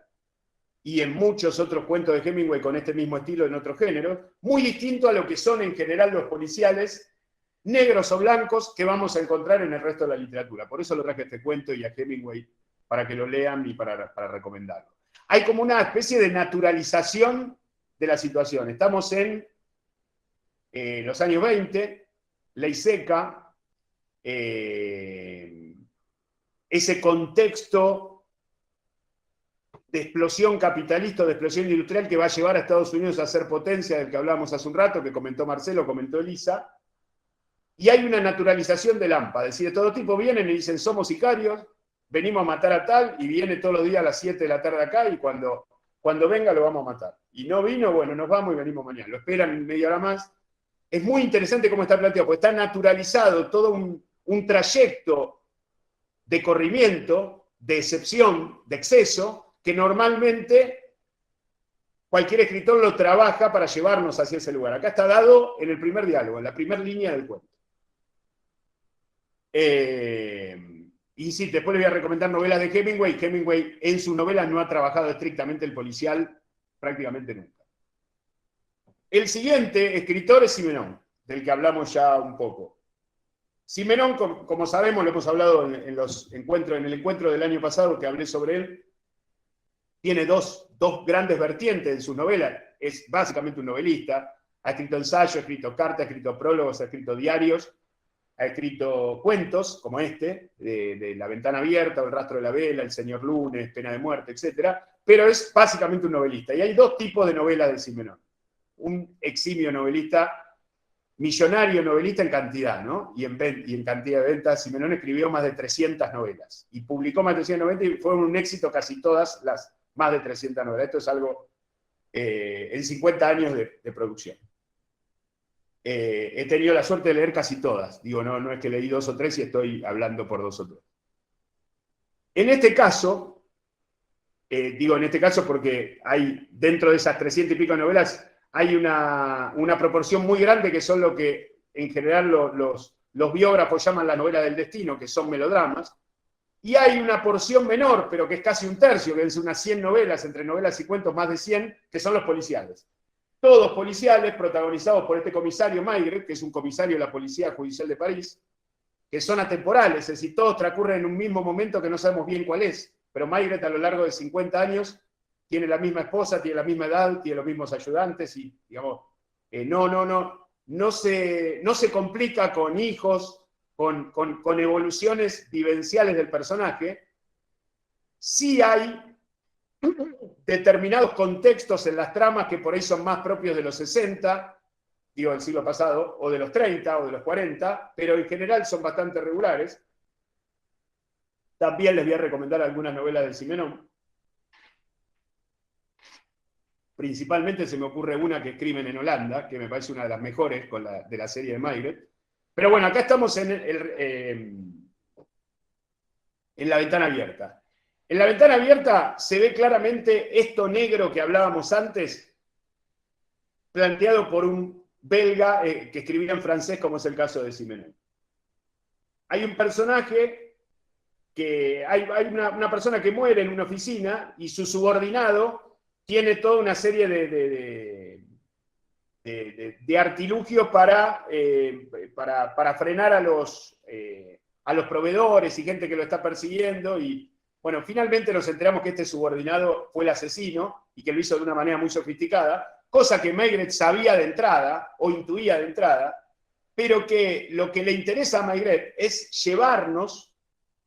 [SPEAKER 1] y en muchos otros cuentos de Hemingway con este mismo estilo en otros géneros, muy distinto a lo que son en general los policiales, negros o blancos, que vamos a encontrar en el resto de la literatura. Por eso lo traje este cuento y a Hemingway, para que lo lean y para recomendarlo. Hay como una especie de naturalización de la situación. Estamos en los años 20, ley seca, ese contexto de explosión capitalista, de explosión industrial que va a llevar a Estados Unidos a ser potencia, del que hablábamos hace un rato, que comentó Marcelo, comentó Elisa, y hay una naturalización del AMPA, es decir, de todo tipo vienen y dicen, somos sicarios, venimos a matar a tal, y viene todos los días a las 7 de la tarde acá, y cuando cuando venga lo vamos a matar. Y no vino, bueno, nos vamos y venimos mañana. Lo esperan media hora más. Es muy interesante cómo está planteado, porque está naturalizado todo un trayecto de corrimiento, de excepción, de exceso, que normalmente cualquier escritor lo trabaja para llevarnos hacia ese lugar. Acá está dado en el primer diálogo, en la primera línea del cuento. Y sí, después les voy a recomendar novelas de Hemingway. Hemingway en sus novelas no ha trabajado estrictamente el policial prácticamente nunca. El siguiente escritor es Simenon, del que hablamos ya un poco. Simenon, como sabemos, lo hemos hablado en el encuentro del año pasado que hablé sobre él, tiene dos grandes vertientes en sus novelas. Es básicamente un novelista. Ha escrito ensayos, ha escrito cartas, ha escrito prólogos, ha escrito diarios, ha escrito cuentos, como este, de La ventana abierta, El rastro de la vela, El señor Lunes, Pena de muerte, etc. Pero es básicamente un novelista. Y hay dos tipos de novelas de Simenon. Un eximio novelista, millonario novelista en cantidad, ¿no? Y en cantidad de ventas. Simenon escribió más de 300 novelas. Y publicó más de 390 y fueron un éxito casi todas las más de 300 novelas. Esto es algo en 50 años de producción. He tenido la suerte de leer casi todas. Digo, no es que leí 2 o 3 y estoy hablando por 2 o 3. En este caso, digo en este caso porque hay, dentro de esas 300 y pico novelas, hay una proporción muy grande que son lo que en general los biógrafos llaman la novela del destino, que son melodramas. Y hay una porción menor, pero que es casi un tercio, que es unas 100 novelas, entre novelas y cuentos más de 100, que son los policiales. Todos policiales, protagonizados por este comisario Maigret, que es un comisario de la Policía Judicial de París, que son atemporales, es decir, todos transcurren en un mismo momento que no sabemos bien cuál es, pero Maigret a lo largo de 50 años tiene la misma esposa, tiene la misma edad, tiene los mismos ayudantes y, digamos, no se complica con hijos, con evoluciones vivenciales del personaje. Sí hay determinados contextos en las tramas que por ahí son más propios de los 60, digo, del siglo pasado, o de los 30, o de los 40, pero en general son bastante regulares. También les voy a recomendar algunas novelas de Simenon. Principalmente se me ocurre una que es Crimen en Holanda, que me parece una de las mejores de la serie de Maigret. Pero bueno, acá estamos en La ventana abierta. En La ventana abierta se ve claramente esto negro que hablábamos antes, planteado por un belga que escribía en francés, como es el caso de Simenon. Hay un personaje hay una persona que muere en una oficina y su subordinado tiene toda una serie de artilugios para frenar a los proveedores y gente que lo está persiguiendo. Y bueno, finalmente nos enteramos que este subordinado fue el asesino y que lo hizo de una manera muy sofisticada, cosa que Maigret sabía de entrada o intuía de entrada, pero que lo que le interesa a Maigret es llevarnos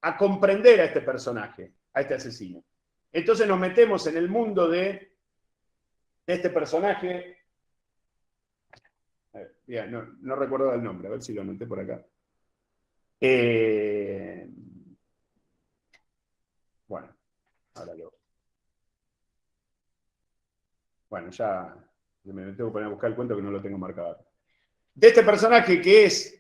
[SPEAKER 1] a comprender a este personaje, a este asesino. Entonces nos metemos en el mundo de este personaje. A ver, no recuerdo el nombre, a ver si lo anoté por acá. Bueno, ahora bueno, ya me tengo que poner a buscar el cuento que no lo tengo marcado. De este personaje que es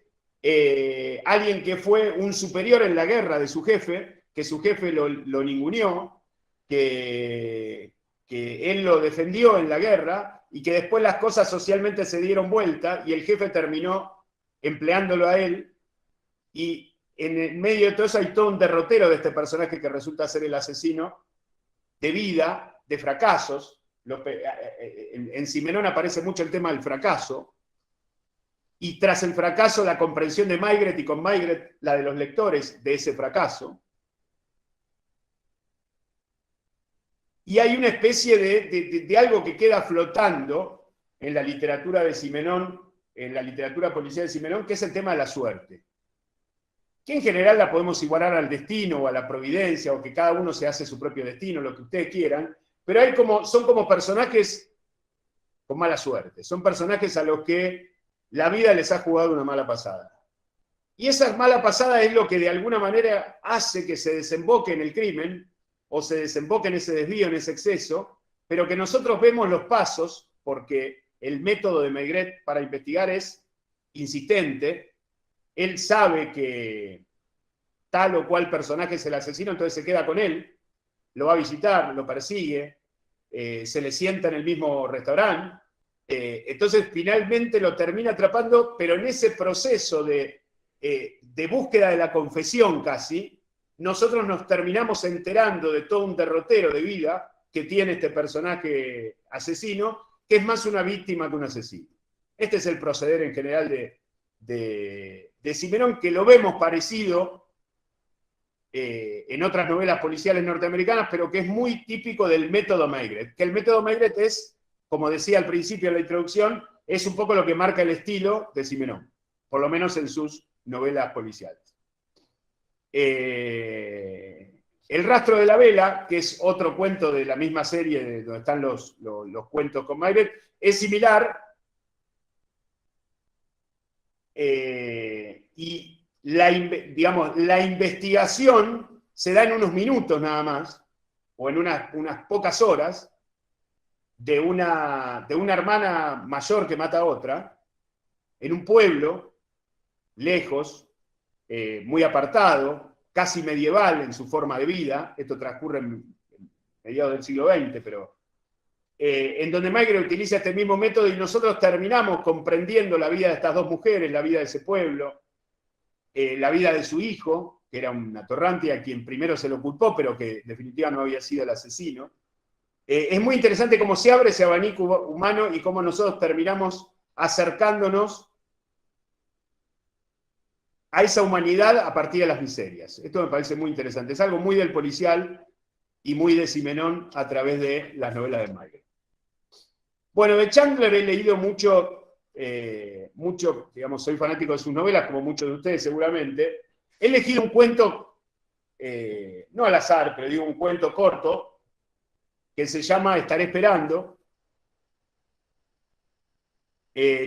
[SPEAKER 1] alguien que fue un superior en la guerra de su jefe, que su jefe lo ninguneó, que él lo defendió en la guerra y que después las cosas socialmente se dieron vuelta y el jefe terminó empleándolo a él. Y en el medio de todo eso hay todo un derrotero de este personaje que resulta ser el asesino, de vida, de fracasos. En Simenon aparece mucho el tema del fracaso, y tras el fracaso la comprensión de Maigret, y con Maigret la de los lectores de ese fracaso. Y hay una especie de algo que queda flotando en la literatura de Simenon, en la literatura policial de Simenon, que es el tema de la suerte. Que en general la podemos igualar al destino o a la providencia, o que cada uno se hace su propio destino, lo que ustedes quieran, pero son como personajes con mala suerte. Son personajes a los que la vida les ha jugado una mala pasada. Y esa mala pasada es lo que de alguna manera hace que se desemboque en el crimen, o se desemboque en ese desvío, en ese exceso, pero que nosotros vemos los pasos, porque el método de Maigret para investigar es insistente. Él sabe que tal o cual personaje es el asesino, entonces se queda con él, lo va a visitar, lo persigue, se le sienta en el mismo restaurante. Entonces finalmente lo termina atrapando, pero en ese proceso de búsqueda de la confesión casi, nosotros nos terminamos enterando de todo un derrotero de vida que tiene este personaje asesino, que es más una víctima que un asesino. Este es el proceder en general de Simenón, que lo vemos parecido en otras novelas policiales norteamericanas, pero que es muy típico del método Maigret. Que el método Maigret es, como decía al principio de la introducción, es un poco lo que marca el estilo de Simenón, por lo menos en sus novelas policiales. El rastro de la vela, que es otro cuento de la misma serie donde están los cuentos con Maigret, es similar. Y la investigación se da en unos minutos nada más, o en unas pocas horas, de una hermana mayor que mata a otra, en un pueblo, lejos, muy apartado, casi medieval en su forma de vida. Esto transcurre en mediados del siglo XX, pero en donde Maigret utiliza este mismo método y nosotros terminamos comprendiendo la vida de estas dos mujeres, la vida de ese pueblo, la vida de su hijo, que era un atorrante a quien primero se lo culpó, pero que definitivamente no había sido el asesino. Es muy interesante cómo se abre ese abanico humano y cómo nosotros terminamos acercándonos a esa humanidad a partir de las miserias. Esto me parece muy interesante. Es algo muy del policial y muy de Simenón a través de las novelas de Maigret. Bueno, de Chandler he leído mucho, digamos, soy fanático de sus novelas, como muchos de ustedes seguramente. He elegido un cuento, no al azar, pero digo un cuento corto, que se llama Estaré esperando.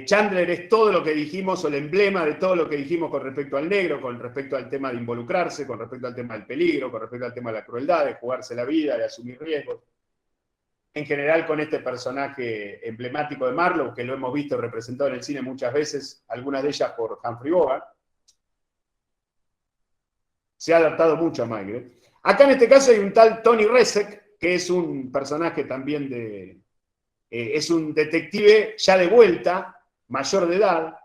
[SPEAKER 1] Chandler es todo lo que dijimos, o el emblema de todo lo que dijimos con respecto al negro, con respecto al tema de involucrarse, con respecto al tema del peligro, con respecto al tema de la crueldad, de jugarse la vida, de asumir riesgos. En general con este personaje emblemático de Marlowe, que lo hemos visto representado en el cine muchas veces, algunas de ellas por Humphrey Bogart. Se ha adaptado mucho a Maigret. Acá en este caso hay un tal Tony Resek, que es un personaje también es un detective ya de vuelta, mayor de edad,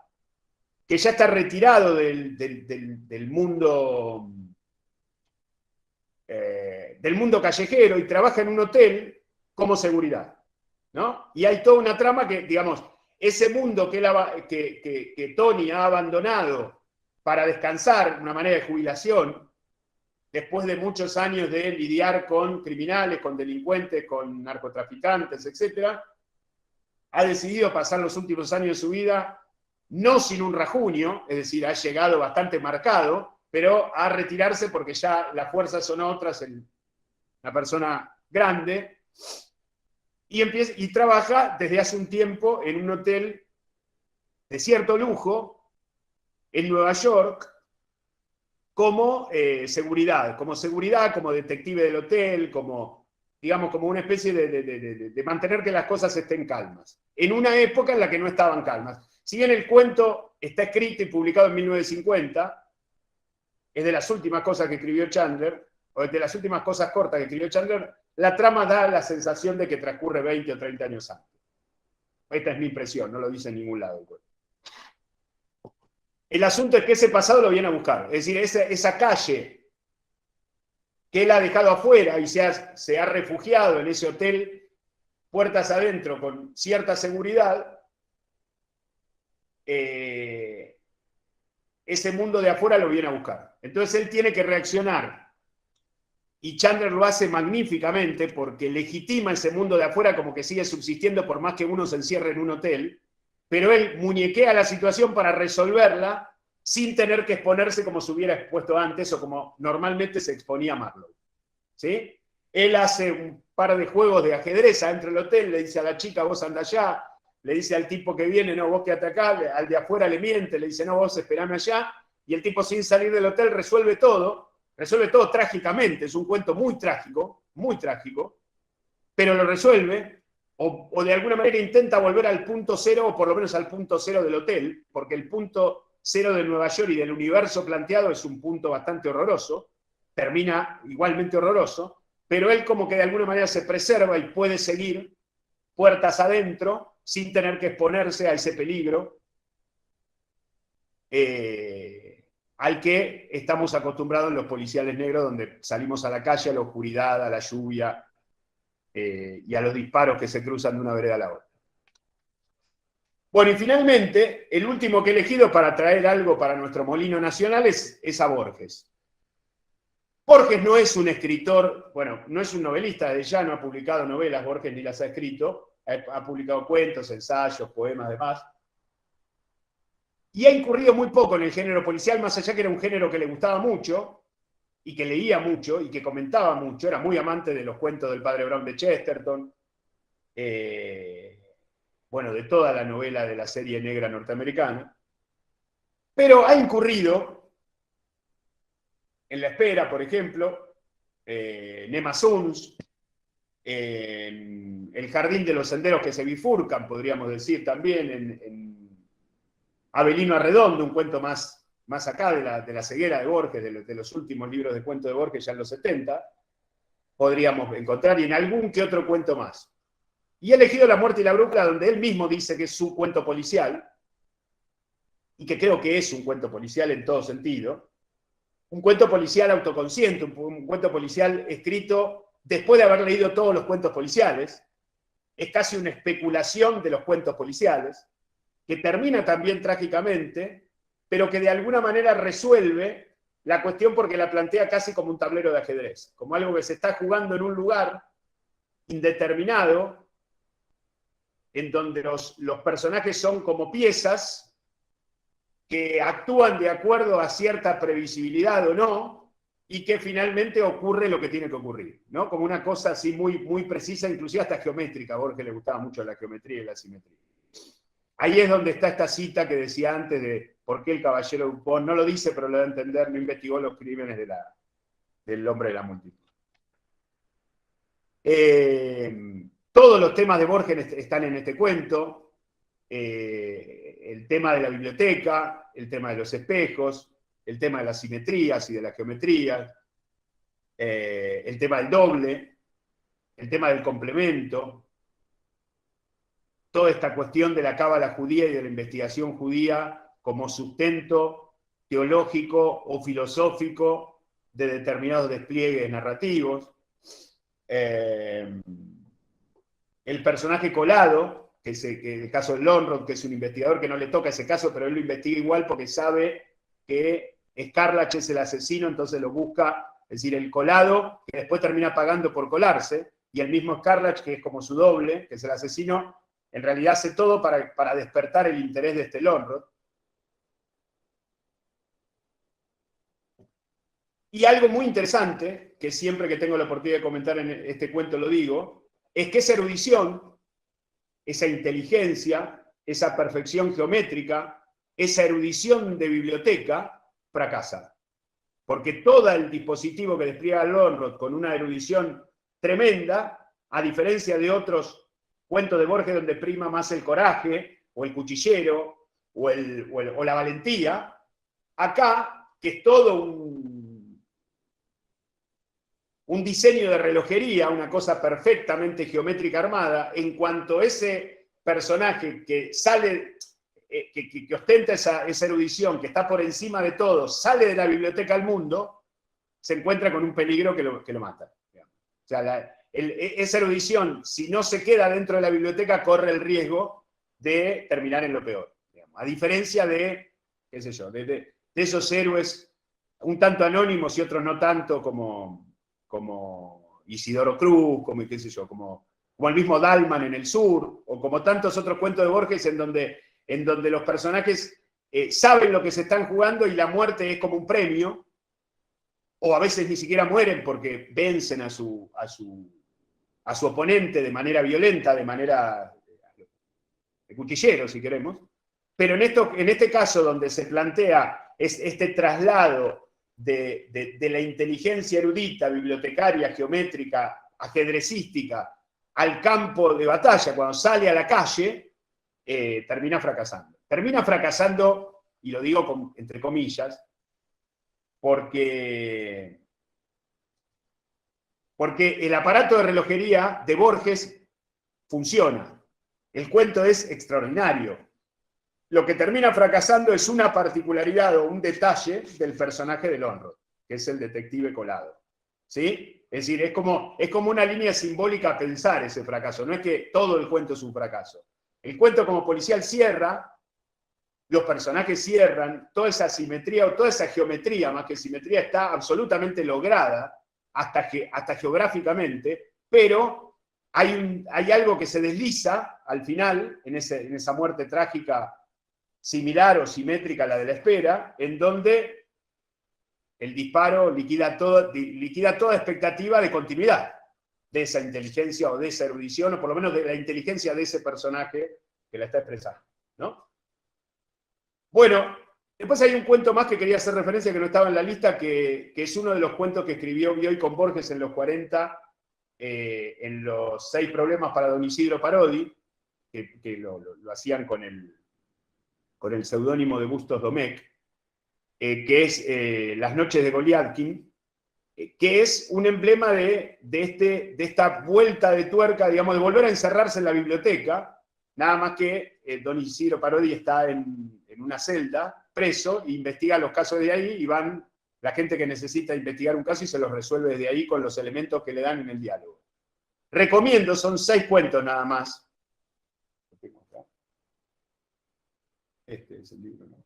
[SPEAKER 1] que ya está retirado del mundo callejero y trabaja en un hotel como seguridad, ¿no? Y hay toda una trama que, digamos, ese mundo que Tony ha abandonado para descansar, una manera de jubilación, después de muchos años de lidiar con criminales, con delincuentes, con narcotraficantes, etc., ha decidido pasar los últimos años de su vida no sin un rajuño, es decir, ha llegado bastante marcado, pero a retirarse porque ya las fuerzas son otras, una persona grande, y trabaja desde hace un tiempo en un hotel de cierto lujo en Nueva York como seguridad, como detective del hotel, como, digamos, como una especie de mantener que las cosas estén calmas, en una época en la que no estaban calmas. Si bien el cuento está escrito y publicado en 1950, es de las últimas cosas que escribió Chandler, o de las últimas cosas cortas que escribió Chandler, la trama da la sensación de que transcurre 20 o 30 años antes. Esta es mi impresión, no lo dice en ningún lado. El asunto es que ese pasado lo viene a buscar. Es decir, esa calle que él ha dejado afuera y se ha refugiado en ese hotel, puertas adentro, con cierta seguridad, ese mundo de afuera lo viene a buscar. Entonces él tiene que reaccionar. Y Chandler lo hace magníficamente porque legitima ese mundo de afuera como que sigue subsistiendo por más que uno se encierre en un hotel, pero él muñequea la situación para resolverla sin tener que exponerse como se hubiera expuesto antes o como normalmente se exponía Marlowe. ¿Sí? Él hace un par de juegos de ajedrez adentro del hotel, le dice a la chica, vos anda allá, le dice al tipo que viene, no, vos quédate acá, al de afuera le miente, le dice, no, vos esperame allá, y el tipo sin salir del hotel resuelve todo trágicamente, es un cuento muy trágico, pero lo resuelve, o de alguna manera intenta volver al punto cero, o por lo menos al punto cero del hotel, porque el punto cero de Nueva York y del universo planteado es un punto bastante horroroso, termina igualmente horroroso, pero él como que de alguna manera se preserva y puede seguir puertas adentro sin tener que exponerse a ese peligro al que estamos acostumbrados en los policiales negros, donde salimos a la calle, a la oscuridad, a la lluvia y a los disparos que se cruzan de una vereda a la otra. Bueno, y finalmente, el último que he elegido para traer algo para nuestro molino nacional es a Borges. Borges no es un escritor, bueno, no es un novelista, desde ya no ha publicado novelas, Borges ni las ha escrito, ha publicado cuentos, ensayos, poemas, demás. Y ha incurrido muy poco en el género policial, más allá que era un género que le gustaba mucho, y que leía mucho, y que comentaba mucho, era muy amante de los cuentos del padre Brown de Chesterton, bueno, de toda la novela de la serie negra norteamericana, pero ha incurrido en La espera, por ejemplo, Nema Suns, en El jardín de los senderos que se bifurcan, podríamos decir también, en Avelino Arredondo, un cuento más acá de la ceguera de Borges, de los últimos libros de cuentos de Borges ya en los 70, podríamos encontrar, y en algún que otro cuento más. Y he elegido La muerte y la brújula, donde él mismo dice que es su cuento policial, y que creo que es un cuento policial en todo sentido, un cuento policial autoconsciente, un cuento policial escrito después de haber leído todos los cuentos policiales, es casi una especulación de los cuentos policiales, que termina también trágicamente, pero que de alguna manera resuelve la cuestión porque la plantea casi como un tablero de ajedrez, como algo que se está jugando en un lugar indeterminado, en donde los personajes son como piezas que actúan de acuerdo a cierta previsibilidad o no, y que finalmente ocurre lo que tiene que ocurrir, ¿no? Como una cosa así muy, muy precisa, inclusive hasta geométrica. A Borges le gustaba mucho la geometría y la simetría. Ahí es donde está esta cita que decía antes de por qué el caballero Dupont, no lo dice, pero lo da a entender, no investigó los crímenes del hombre de la multitud. Todos los temas de Borges están en este cuento. El tema de la biblioteca, el tema de los espejos, el tema de las simetrías y de las geometrías, el tema del doble, el tema del complemento, toda esta cuestión de la cábala judía y de la investigación judía como sustento teológico o filosófico de determinados despliegues narrativos. El personaje colado, que el caso de Lonrod, que es un investigador que no le toca ese caso, pero él lo investiga igual porque sabe que Scarlach es el asesino, entonces lo busca, es decir, el colado, que después termina pagando por colarse, y el mismo Scarlach, que es como su doble, que es el asesino, en realidad hace todo para despertar el interés de este Lonrod. Y algo muy interesante, que siempre que tengo la oportunidad de comentar en este cuento lo digo, es que esa erudición, esa inteligencia, esa perfección geométrica, esa erudición de biblioteca, fracasa. Porque todo el dispositivo que despliega Lonrod con una erudición tremenda, a diferencia de otros cuentos de Borges donde prima más el coraje, o el cuchillero, o la valentía, acá, que es todo un diseño de relojería, una cosa perfectamente geométrica armada, en cuanto ese personaje que sale, que ostenta esa erudición, que está por encima de todo, sale de la biblioteca al mundo, se encuentra con un peligro que lo mata. Digamos. O sea, esa erudición, si no se queda dentro de la biblioteca, corre el riesgo de terminar en lo peor. Digamos. A diferencia de, qué sé yo, de esos héroes un tanto anónimos y otros no tanto, como Isidoro Cruz, como qué sé yo, como el mismo Dalman en el sur, o como tantos otros cuentos de Borges en donde los personajes saben lo que se están jugando y la muerte es como un premio, o a veces ni siquiera mueren porque vencen a su oponente de manera violenta, de manera de cuchillero, si queremos. Pero en este caso donde se plantea este traslado de la inteligencia erudita, bibliotecaria, geométrica, ajedrecística, al campo de batalla, cuando sale a la calle, termina fracasando. Termina fracasando, y lo digo entre comillas, porque el aparato de relojería de Borges funciona. El cuento es extraordinario. Lo que termina fracasando es una particularidad o un detalle del personaje de Lonrod, que es el detective colado. ¿Sí? Es decir, es como una línea simbólica a pensar ese fracaso. No es que todo el cuento es un fracaso. El cuento como policial cierra, los personajes cierran, toda esa simetría o toda esa geometría, más que simetría, está absolutamente lograda, hasta geográficamente, pero hay algo que se desliza al final, en esa muerte trágica similar o simétrica a la de la espera, en donde el disparo liquida toda expectativa de continuidad de esa inteligencia o de esa erudición, o por lo menos de la inteligencia de ese personaje que la está expresando, ¿no? Bueno, después hay un cuento más que quería hacer referencia, que no estaba en la lista, que es uno de los cuentos que escribió Bioy con Borges en los 40, en los 6 problemas para don Isidro Parodi, que lo hacían con el seudónimo de Bustos Domecq, que es Las noches de Goliatkin, que es un emblema de esta vuelta de tuerca, digamos, de volver a encerrarse en la biblioteca, nada más que don Isidro Parodi está en una celda, preso, e investiga los casos de ahí, y van la gente que necesita investigar un caso y se los resuelve desde ahí con los elementos que le dan en el diálogo. Recomiendo, son 6 cuentos nada más. Este es el libro, ¿no?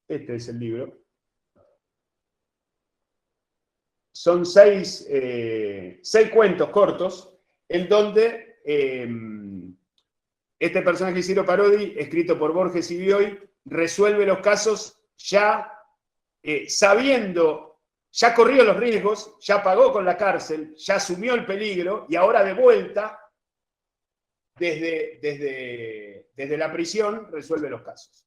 [SPEAKER 1] Este es el libro. Son 6 cuentos cortos en donde este personaje Isidro Parodi, escrito por Borges y Bioy, resuelve los casos ya sabiendo, ya corrió los riesgos, ya pagó con la cárcel, ya asumió el peligro, y ahora de vuelta, desde la prisión, resuelve los casos.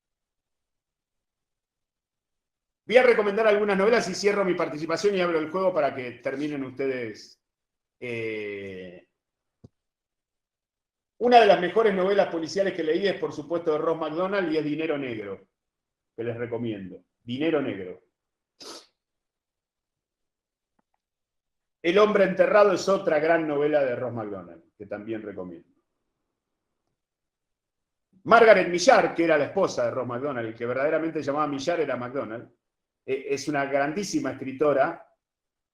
[SPEAKER 1] Voy a recomendar algunas novelas y cierro mi participación y abro el juego para que terminen ustedes. Una de las mejores novelas policiales que leí es, por supuesto, de Ross Macdonald, y es Dinero Negro, que les recomiendo. Dinero Negro. El hombre enterrado es otra gran novela de Ross Macdonald, que también recomiendo. Margaret Millar, que era la esposa de Ross Macdonald, el que verdaderamente llamaba Millar era Macdonald, es una grandísima escritora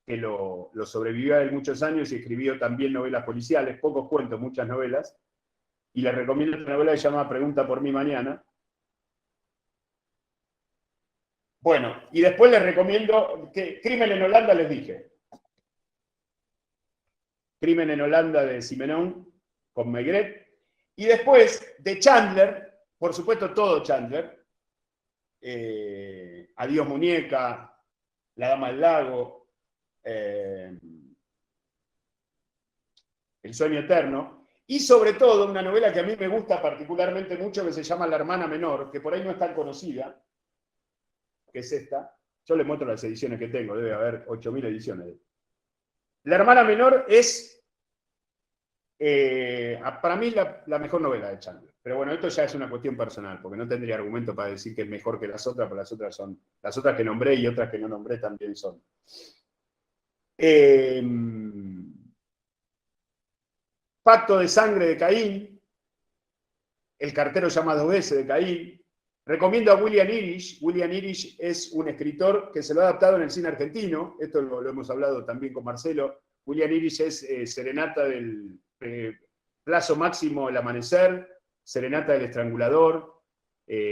[SPEAKER 1] que lo sobrevivió a él muchos años y escribió también novelas policiales, pocos cuentos, muchas novelas, y les recomiendo una novela que se llama Pregunta por mí mañana. Bueno, y después les recomiendo Crimen en Holanda, les dije. Crimen en Holanda de Simenon con Maigret. Y después de Chandler, por supuesto todo Chandler, Adiós muñeca, La dama del lago, El sueño eterno, y sobre todo una novela que a mí me gusta particularmente mucho, que se llama La hermana menor, que por ahí no es tan conocida, que es esta. Yo les muestro las ediciones que tengo, debe haber 8.000 ediciones. La hermana menor es para mí la mejor novela de Chandler. Pero bueno, esto ya es una cuestión personal, porque no tendría argumento para decir que es mejor que las otras, pero las otras que nombré y otras que no nombré también son. Pacto de sangre de Caín, El cartero llama 2 veces de Caín. Recomiendo a William Irish. William Irish es un escritor que se lo ha adaptado en el cine argentino. Esto lo hemos hablado también con Marcelo. William Irish es Serenata del Plazo Máximo, El amanecer, Serenata del estrangulador.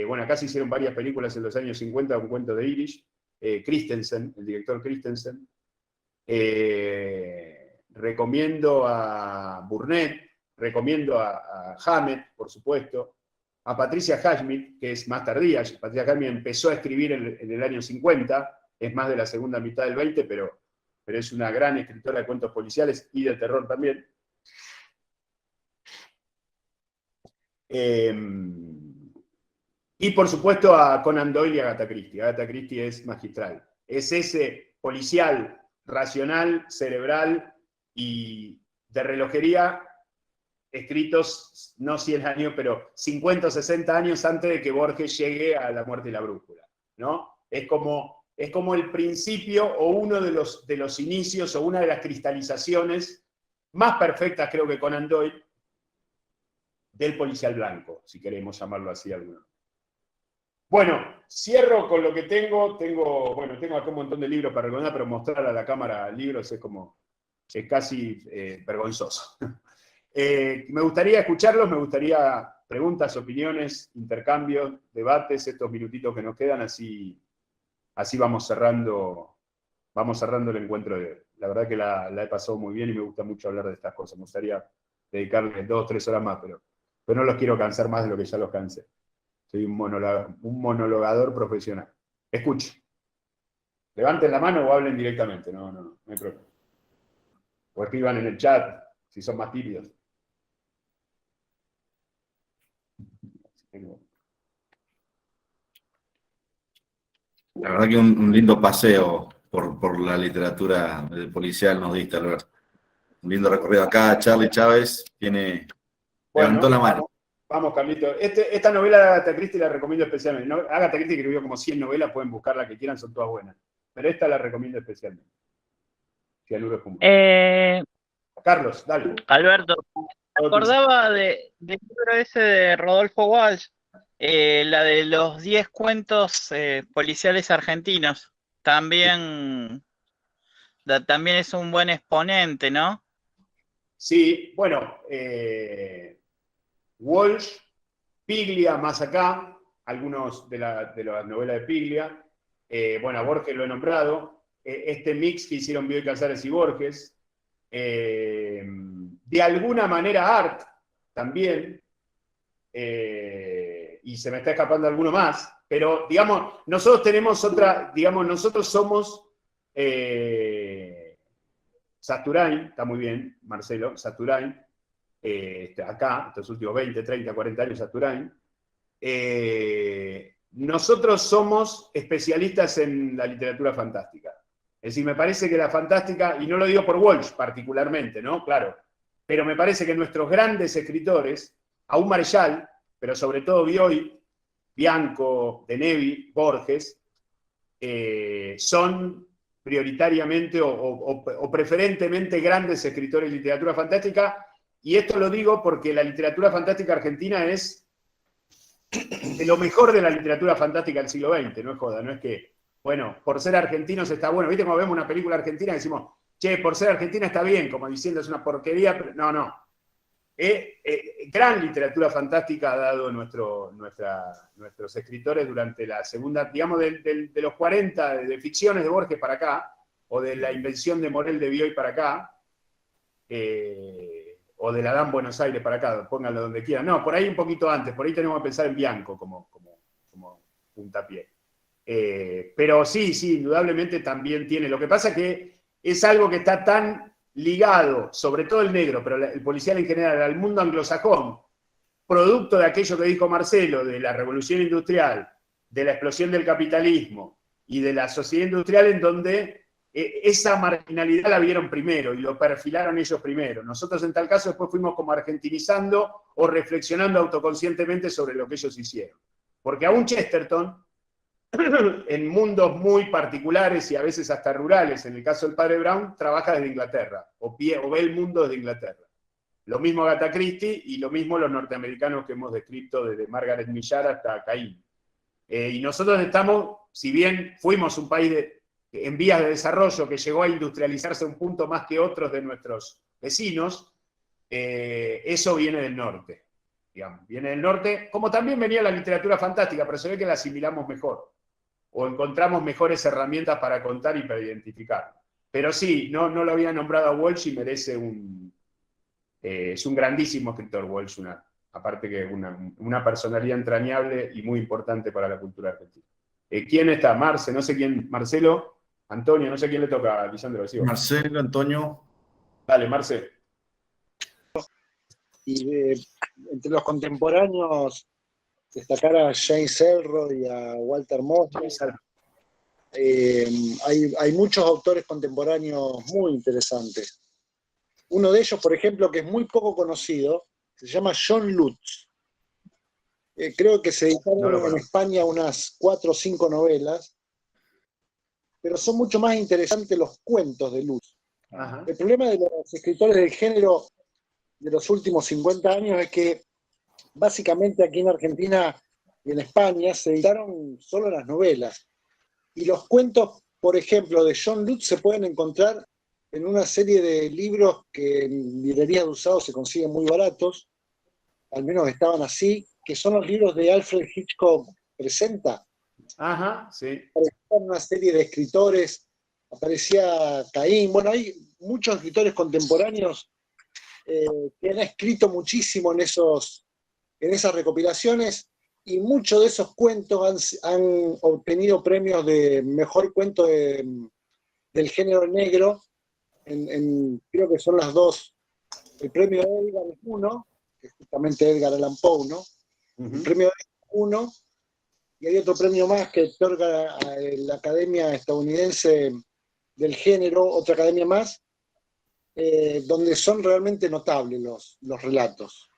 [SPEAKER 1] Bueno, acá se hicieron varias películas en los años 50, un cuento de Irish. Christensen, el director Christensen. Recomiendo a Burnett, recomiendo a Hammett, por supuesto, a Patricia Highsmith, que es más tardía. Patricia Highsmith empezó a escribir en el año 50, es más de la segunda mitad del 20, pero es una gran escritora de cuentos policiales y de terror también. Y por supuesto a Conan Doyle y a Agatha Christie. Agatha Christie es magistral. Es ese policial racional, cerebral y de relojería escritos, no 100 años, pero 50 o 60 años antes de que Borges llegue a La muerte y la brújula, ¿no? Es como el principio o uno de los inicios o una de las cristalizaciones más perfectas, creo que Conan Doyle, del policial blanco, si queremos llamarlo así alguno. Bueno, cierro con lo que tengo. Tengo acá un montón de libros para recomendar, pero mostrar a la cámara libros es casi vergonzoso. Me gustaría escucharlos, me gustaría preguntas, opiniones, intercambios, debates, estos minutitos que nos quedan, así vamos cerrando el encuentro de hoy. La verdad que la he pasado muy bien y me gusta mucho hablar de estas cosas. Me gustaría dedicarles 2 o 3 horas más, pero no los quiero cansar más de lo que ya los cansé. Soy un monologador profesional. Escuchen. Levanten la mano o hablen directamente, no hay problema. O escriban en el chat, si son más tímidos.
[SPEAKER 3] La verdad que un lindo paseo por la literatura policial nos diste, Alberto. Un lindo recorrido acá. Charlie Chávez levantó la mano.
[SPEAKER 1] Vamos, Carlito. Esta novela de Agatha Christie la recomiendo especialmente. Agatha Christie escribió como 100 novelas, pueden buscar la que quieran, son todas buenas. Pero esta la recomiendo especialmente. Carlos, dale.
[SPEAKER 7] Alberto, me acordaba del libro ese de Rodolfo Walsh, la de los 10 cuentos policiales argentinos. También es un buen exponente, ¿no?
[SPEAKER 1] Sí, bueno, Walsh, Piglia, más acá, algunos de las novelas de Piglia. Bueno, a Borges lo he nombrado. Este mix que hicieron Bioy Casares y Borges. De alguna manera Art también. Y se me está escapando alguno más. Pero, digamos, nosotros tenemos otra, digamos, nosotros somos Sasturain, está muy bien, Marcelo, Sasturain. Acá, estos últimos 20, 30, 40 años, Sasturain. Nosotros somos especialistas en la literatura fantástica. Es decir, me parece que la fantástica, y no lo digo por Walsh particularmente, ¿no? Claro, pero me parece que nuestros grandes escritores, aún Marechal, pero sobre todo Bioy, Bianco, De Nevi, Borges, son prioritariamente o preferentemente grandes escritores de literatura fantástica. Y esto lo digo porque la literatura fantástica argentina es de lo mejor de la literatura fantástica del siglo XX, no es joda, no es que, bueno, por ser argentinos está bueno. ¿Viste cuando vemos una película argentina y decimos, che, por ser argentina está bien, como diciendo es una porquería? Pero no. Gran literatura fantástica ha dado nuestros escritores durante la segunda, digamos, de los 40, de ficciones de Borges para acá, o de la invención de Morel de Bioy para acá, o de la Dan Buenos Aires para acá, pónganlo donde quieran. No, por ahí un poquito antes, por ahí tenemos que pensar en Bianco como puntapié. Pero sí, indudablemente también tiene. Lo que pasa es que es algo que está tan ligado, sobre todo el negro, pero el policial en general, al mundo anglosajón, producto de aquello que dijo Marcelo, de la revolución industrial, de la explosión del capitalismo y de la sociedad industrial, en donde esa marginalidad la vieron primero y lo perfilaron ellos primero. Nosotros en tal caso después fuimos como argentinizando o reflexionando autoconscientemente sobre lo que ellos hicieron. Porque aún Chesterton, en mundos muy particulares y a veces hasta rurales, en el caso del padre Brown, trabaja desde Inglaterra, o ve el mundo desde Inglaterra. Lo mismo Agatha Christie y lo mismo los norteamericanos que hemos descrito desde Margaret Millar hasta Caín. Y nosotros estamos, si bien fuimos un país en vías de desarrollo que llegó a industrializarse un punto más que otros de nuestros vecinos, eso viene del norte. Digamos, viene del norte, como también venía la literatura fantástica, pero se ve que la asimilamos mejor, o encontramos mejores herramientas para contar y para identificar. Pero sí, no lo había nombrado a Walsh y merece es un grandísimo escritor Walsh, aparte que una personalidad entrañable y muy importante para la cultura argentina. ¿Quién está? Marce, no sé quién, Marcelo, Antonio, no sé quién le toca, Lisandro.
[SPEAKER 3] Marcelo, Antonio.
[SPEAKER 1] Dale, Marce.
[SPEAKER 2] Y entre los contemporáneos, destacar a James Ellroy y a Walter Mosley. Hay muchos autores contemporáneos muy interesantes. Uno de ellos, por ejemplo, que es muy poco conocido, se llama John Lutz. Creo que se editaron en España unas 4 o 5 novelas, pero son mucho más interesantes los cuentos de Lutz. Ajá. El problema de los escritores del género de los últimos 50 años es que básicamente aquí en Argentina y en España se editaron solo las novelas. Y los cuentos, por ejemplo, de John Lutz se pueden encontrar en una serie de libros que en librerías de usados se consiguen muy baratos, al menos estaban así, que son los libros de Alfred Hitchcock Presenta.
[SPEAKER 1] Ajá, sí.
[SPEAKER 2] Aparecían una serie de escritores, aparecía Caín, bueno, hay muchos escritores contemporáneos que han escrito muchísimo en esas recopilaciones, y muchos de esos cuentos han obtenido premios de mejor cuento del género negro, creo que son las dos. El premio Edgar es uno, que es justamente Edgar Allan Poe, ¿no? El premio Edgar es uno, y hay otro premio más que otorga la Academia Estadounidense del Género, otra academia más, donde son realmente notables los relatos.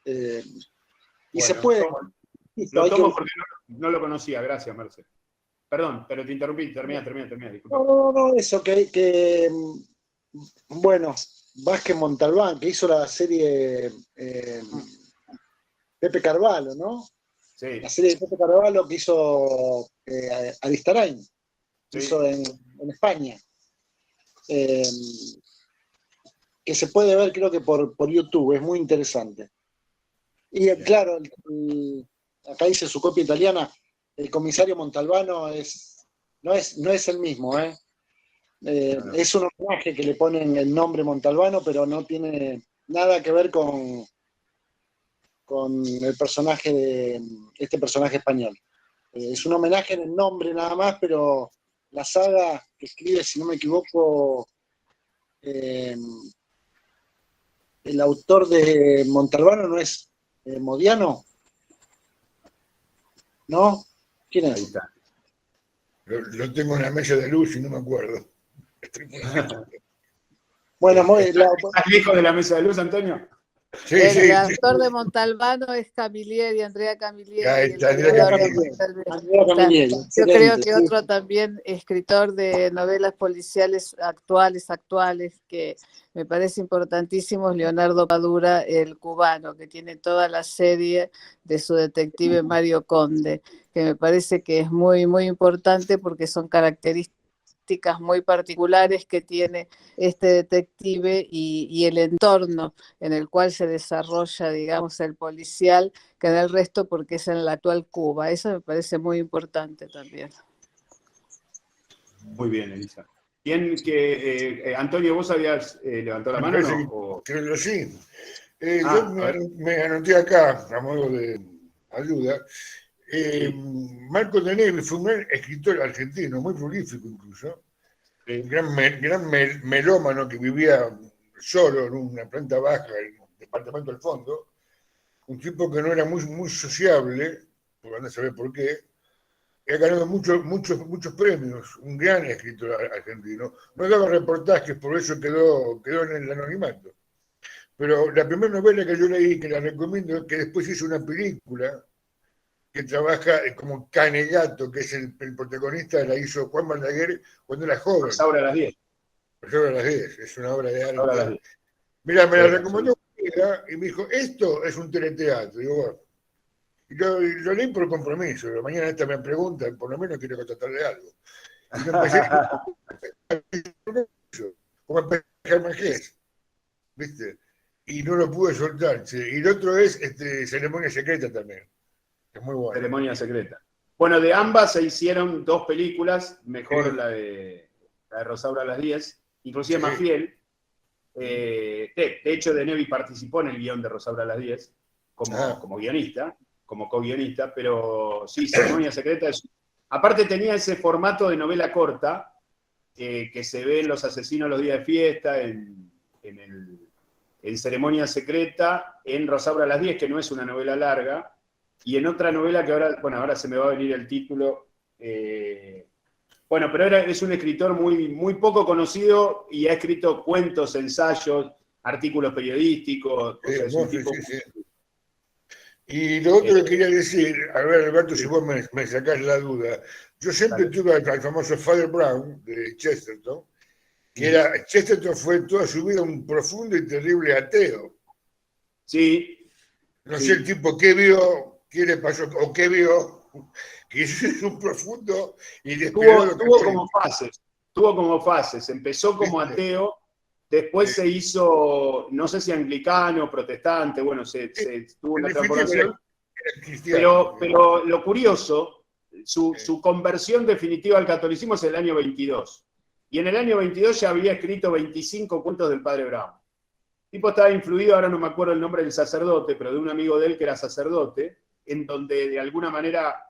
[SPEAKER 2] Y se puede...
[SPEAKER 1] Lo tomo porque no lo conocía, gracias, Marcelo. Perdón, pero te interrumpí, termina, disculpa.
[SPEAKER 2] No, eso, bueno, Vázquez Montalbán, que hizo la serie Pepe Carvalho, ¿no?
[SPEAKER 1] Sí.
[SPEAKER 2] La serie de Pepe Carvalho que hizo Aristarain, sí. Hizo en España. Que se puede ver, creo que por YouTube, es muy interesante. Y claro, acá dice su copia italiana, el comisario Montalbano no es el mismo, ¿eh? No. Es un homenaje que le ponen el nombre Montalbano, pero no tiene nada que ver con el personaje este personaje español. Es un homenaje en el nombre nada más, pero la saga que escribe, si no me equivoco, el autor de Montalbano no es Modiano, ¿no? ¿Quién es?
[SPEAKER 6] Ahí está. Lo tengo en la mesa de luz y no me acuerdo.
[SPEAKER 2] Bueno,
[SPEAKER 1] ¿Estás lejos de la mesa de luz, Antonio?
[SPEAKER 4] Sí, el autor de Montalbano es Camilleri, Andrea Camilleri.
[SPEAKER 6] Ahí está, Andrea
[SPEAKER 2] Camilleri.
[SPEAKER 4] Yo creo que otro también escritor de novelas policiales actuales, que me parece importantísimo, es Leonardo Padura, el cubano, que tiene toda la serie de su detective Mario Conde, que me parece que es muy, muy importante porque son características muy particulares que tiene este detective y el entorno en el cual se desarrolla, digamos, el policial, que en el resto porque es en la actual Cuba. Eso me parece muy importante también.
[SPEAKER 1] Muy bien, Elisa. Antonio, ¿vos habías levantado la mano? ¿No?
[SPEAKER 6] Creo que sí. Yo me anoté acá, a modo de ayuda. Marco de Neve fue un escritor argentino, muy prolífico incluso, un gran melómano que vivía solo en una planta baja del departamento del fondo, un tipo que no era muy sociable, por andar a saber por qué, y ha ganado muchos premios, un gran escritor argentino. No daba reportajes, por eso quedó en el anonimato. Pero la primera novela que yo leí, que la recomiendo, que después hizo una película, que trabaja como Canegato, que es el protagonista, la hizo Juan Balaguer cuando era joven.
[SPEAKER 1] Rosaura a las 10.
[SPEAKER 6] Rosaura a las 10, es una obra de arte. Mira, me la recomendó y me dijo, esto es un teleteatro. Digo, bueno. Y lo leí por compromiso, pero mañana esta me pregunta, por lo menos quiero contratarle algo. Y yo empecé como empecé Germán Gess, ¿viste? Y no lo pude soltar. ¿Sí? Y el otro es Ceremonia Secreta también. Es muy bueno.
[SPEAKER 1] Ceremonia Secreta. Bueno, de ambas se hicieron 2 películas, mejor la de Rosaura a las 10, inclusive más fiel. De hecho, De Neve participó en el guión de Rosaura a las 10 como guionista, como co-guionista, pero sí, Ceremonia Secreta aparte tenía ese formato de novela corta que se ve en Los Asesinos los días de fiesta, en Ceremonia Secreta, en Rosaura a las 10, que no es una novela larga. Y en otra novela que ahora se me va a venir el título, pero es un escritor muy, muy poco conocido y ha escrito cuentos, ensayos, artículos periodísticos. O sea, es un tipo...
[SPEAKER 6] Y lo otro que quería decir, a ver, Alberto, si vos me sacás la duda, yo siempre tuve al famoso Father Brown de Chesterton, que Chesterton fue toda su vida un profundo y terrible ateo.
[SPEAKER 1] Sí.
[SPEAKER 6] No sé el tipo qué vio, qué le pasó, o qué vio, que es un profundo y
[SPEAKER 1] tuvo como fases, empezó como ateo, después se hizo, no sé si anglicano, protestante, bueno, tuvo una transformación, pero lo curioso, su conversión definitiva al catolicismo es el año 22, y en el año 22 ya había escrito 25 cuentos del Padre Brown. El tipo estaba influido, ahora no me acuerdo el nombre del sacerdote, pero de un amigo de él que era sacerdote, en donde de alguna manera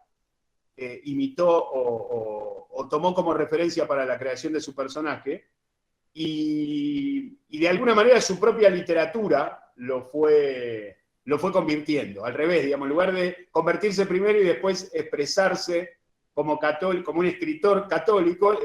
[SPEAKER 1] imitó o tomó como referencia para la creación de su personaje, y de alguna manera su propia literatura lo fue convirtiendo, al revés, digamos, en lugar de convertirse primero y después expresarse como un escritor católico,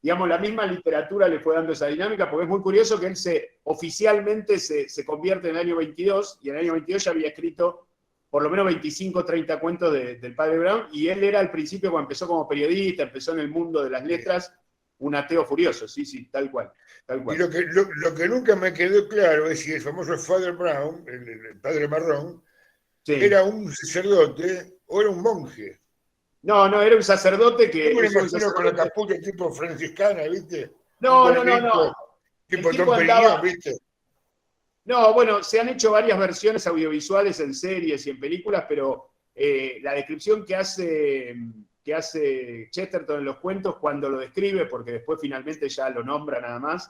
[SPEAKER 1] digamos, la misma literatura le fue dando esa dinámica, porque es muy curioso que él oficialmente se convierte en el año 22, y en el año 22 ya había escrito por lo menos 25 o 30 cuentos del Padre Brown, y él era al principio, cuando empezó como periodista, empezó en el mundo de las letras, un ateo furioso, sí, tal cual.
[SPEAKER 6] Y lo que nunca me quedó claro es si el famoso Father Brown, el Padre Marrón, era un sacerdote o era un monje.
[SPEAKER 1] No, era un sacerdote que...
[SPEAKER 6] Yo me imagino con la capucha tipo franciscana, ¿viste?
[SPEAKER 1] No.
[SPEAKER 6] Tipo Don Perignon, ¿viste?
[SPEAKER 1] No, bueno, se han hecho varias versiones audiovisuales en series y en películas, pero la descripción que hace Chesterton en los cuentos, cuando lo describe, porque después finalmente ya lo nombra nada más,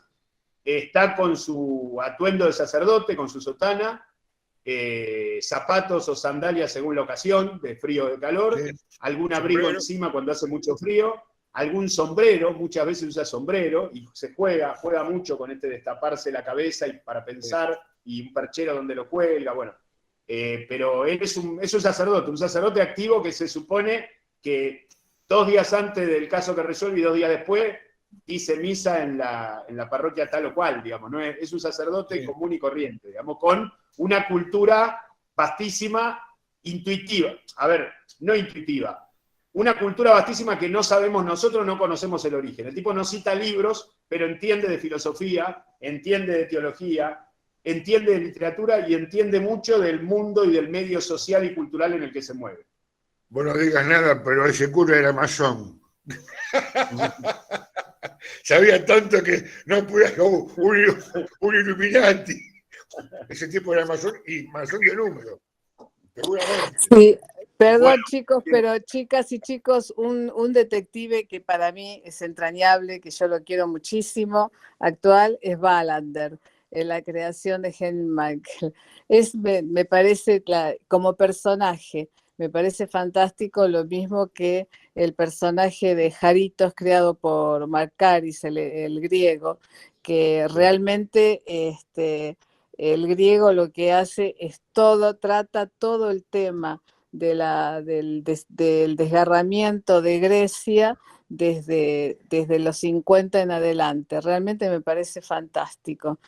[SPEAKER 1] está con su atuendo de sacerdote, con su sotana, zapatos o sandalias según la ocasión, de frío o de calor, algún abrigo encima cuando hace mucho frío, algún sombrero, muchas veces usa sombrero, y se juega mucho con destaparse la cabeza y para pensar, y un perchero donde lo cuelga, bueno. Pero él es un sacerdote activo que se supone que 2 días antes del caso que resuelve y 2 días después dice misa en la parroquia tal o cual, digamos, ¿no? Es un sacerdote común y corriente, digamos, con una cultura vastísima, intuitiva. A ver, no intuitiva. Una cultura vastísima que no sabemos nosotros, no conocemos el origen. El tipo no cita libros, pero entiende de filosofía, entiende de teología, entiende de literatura y entiende mucho del mundo y del medio social y cultural en el que se mueve.
[SPEAKER 6] Vos no digas nada, pero ese cura era masón. Sabía tanto que no podía un Illuminati. Ese tipo era masón y masón de número. Seguramente.
[SPEAKER 4] Sí, perdón chicos, pero chicas y chicos, un detective que para mí es entrañable, que yo lo quiero muchísimo, actual, es Wallander, en la creación de Henry Michael. Me parece, como personaje, me parece fantástico, lo mismo que el personaje de Jaritos creado por Markaris, el griego, que realmente el griego lo que hace es trata todo el tema del desgarramiento de Grecia desde los 50 en adelante. Realmente me parece fantástico.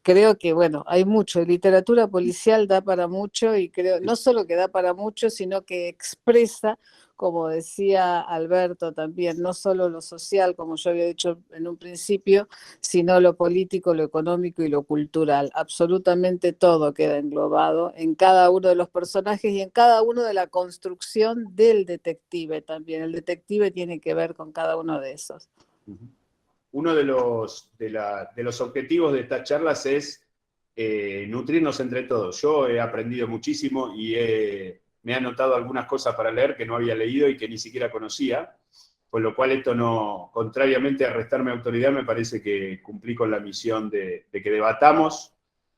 [SPEAKER 4] Creo que, bueno, hay mucho. Literatura policial da para mucho y creo, no solo que da para mucho, sino que expresa, como decía Alberto también, no solo lo social, como yo había dicho en un principio, sino lo político, lo económico y lo cultural. Absolutamente todo queda englobado en cada uno de los personajes y en cada uno de la construcción del detective también. El detective tiene que ver con cada uno de esos.
[SPEAKER 1] Uno de los objetivos de estas charlas es nutrirnos entre todos. Yo he aprendido muchísimo y me he anotado algunas cosas para leer que no había leído y que ni siquiera conocía, con lo cual esto no, contrariamente a restarme autoridad, me parece que cumplí con la misión de que debatamos,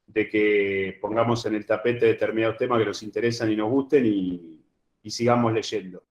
[SPEAKER 1] de que pongamos en el tapete determinados temas que nos interesan y nos gusten y sigamos leyendo.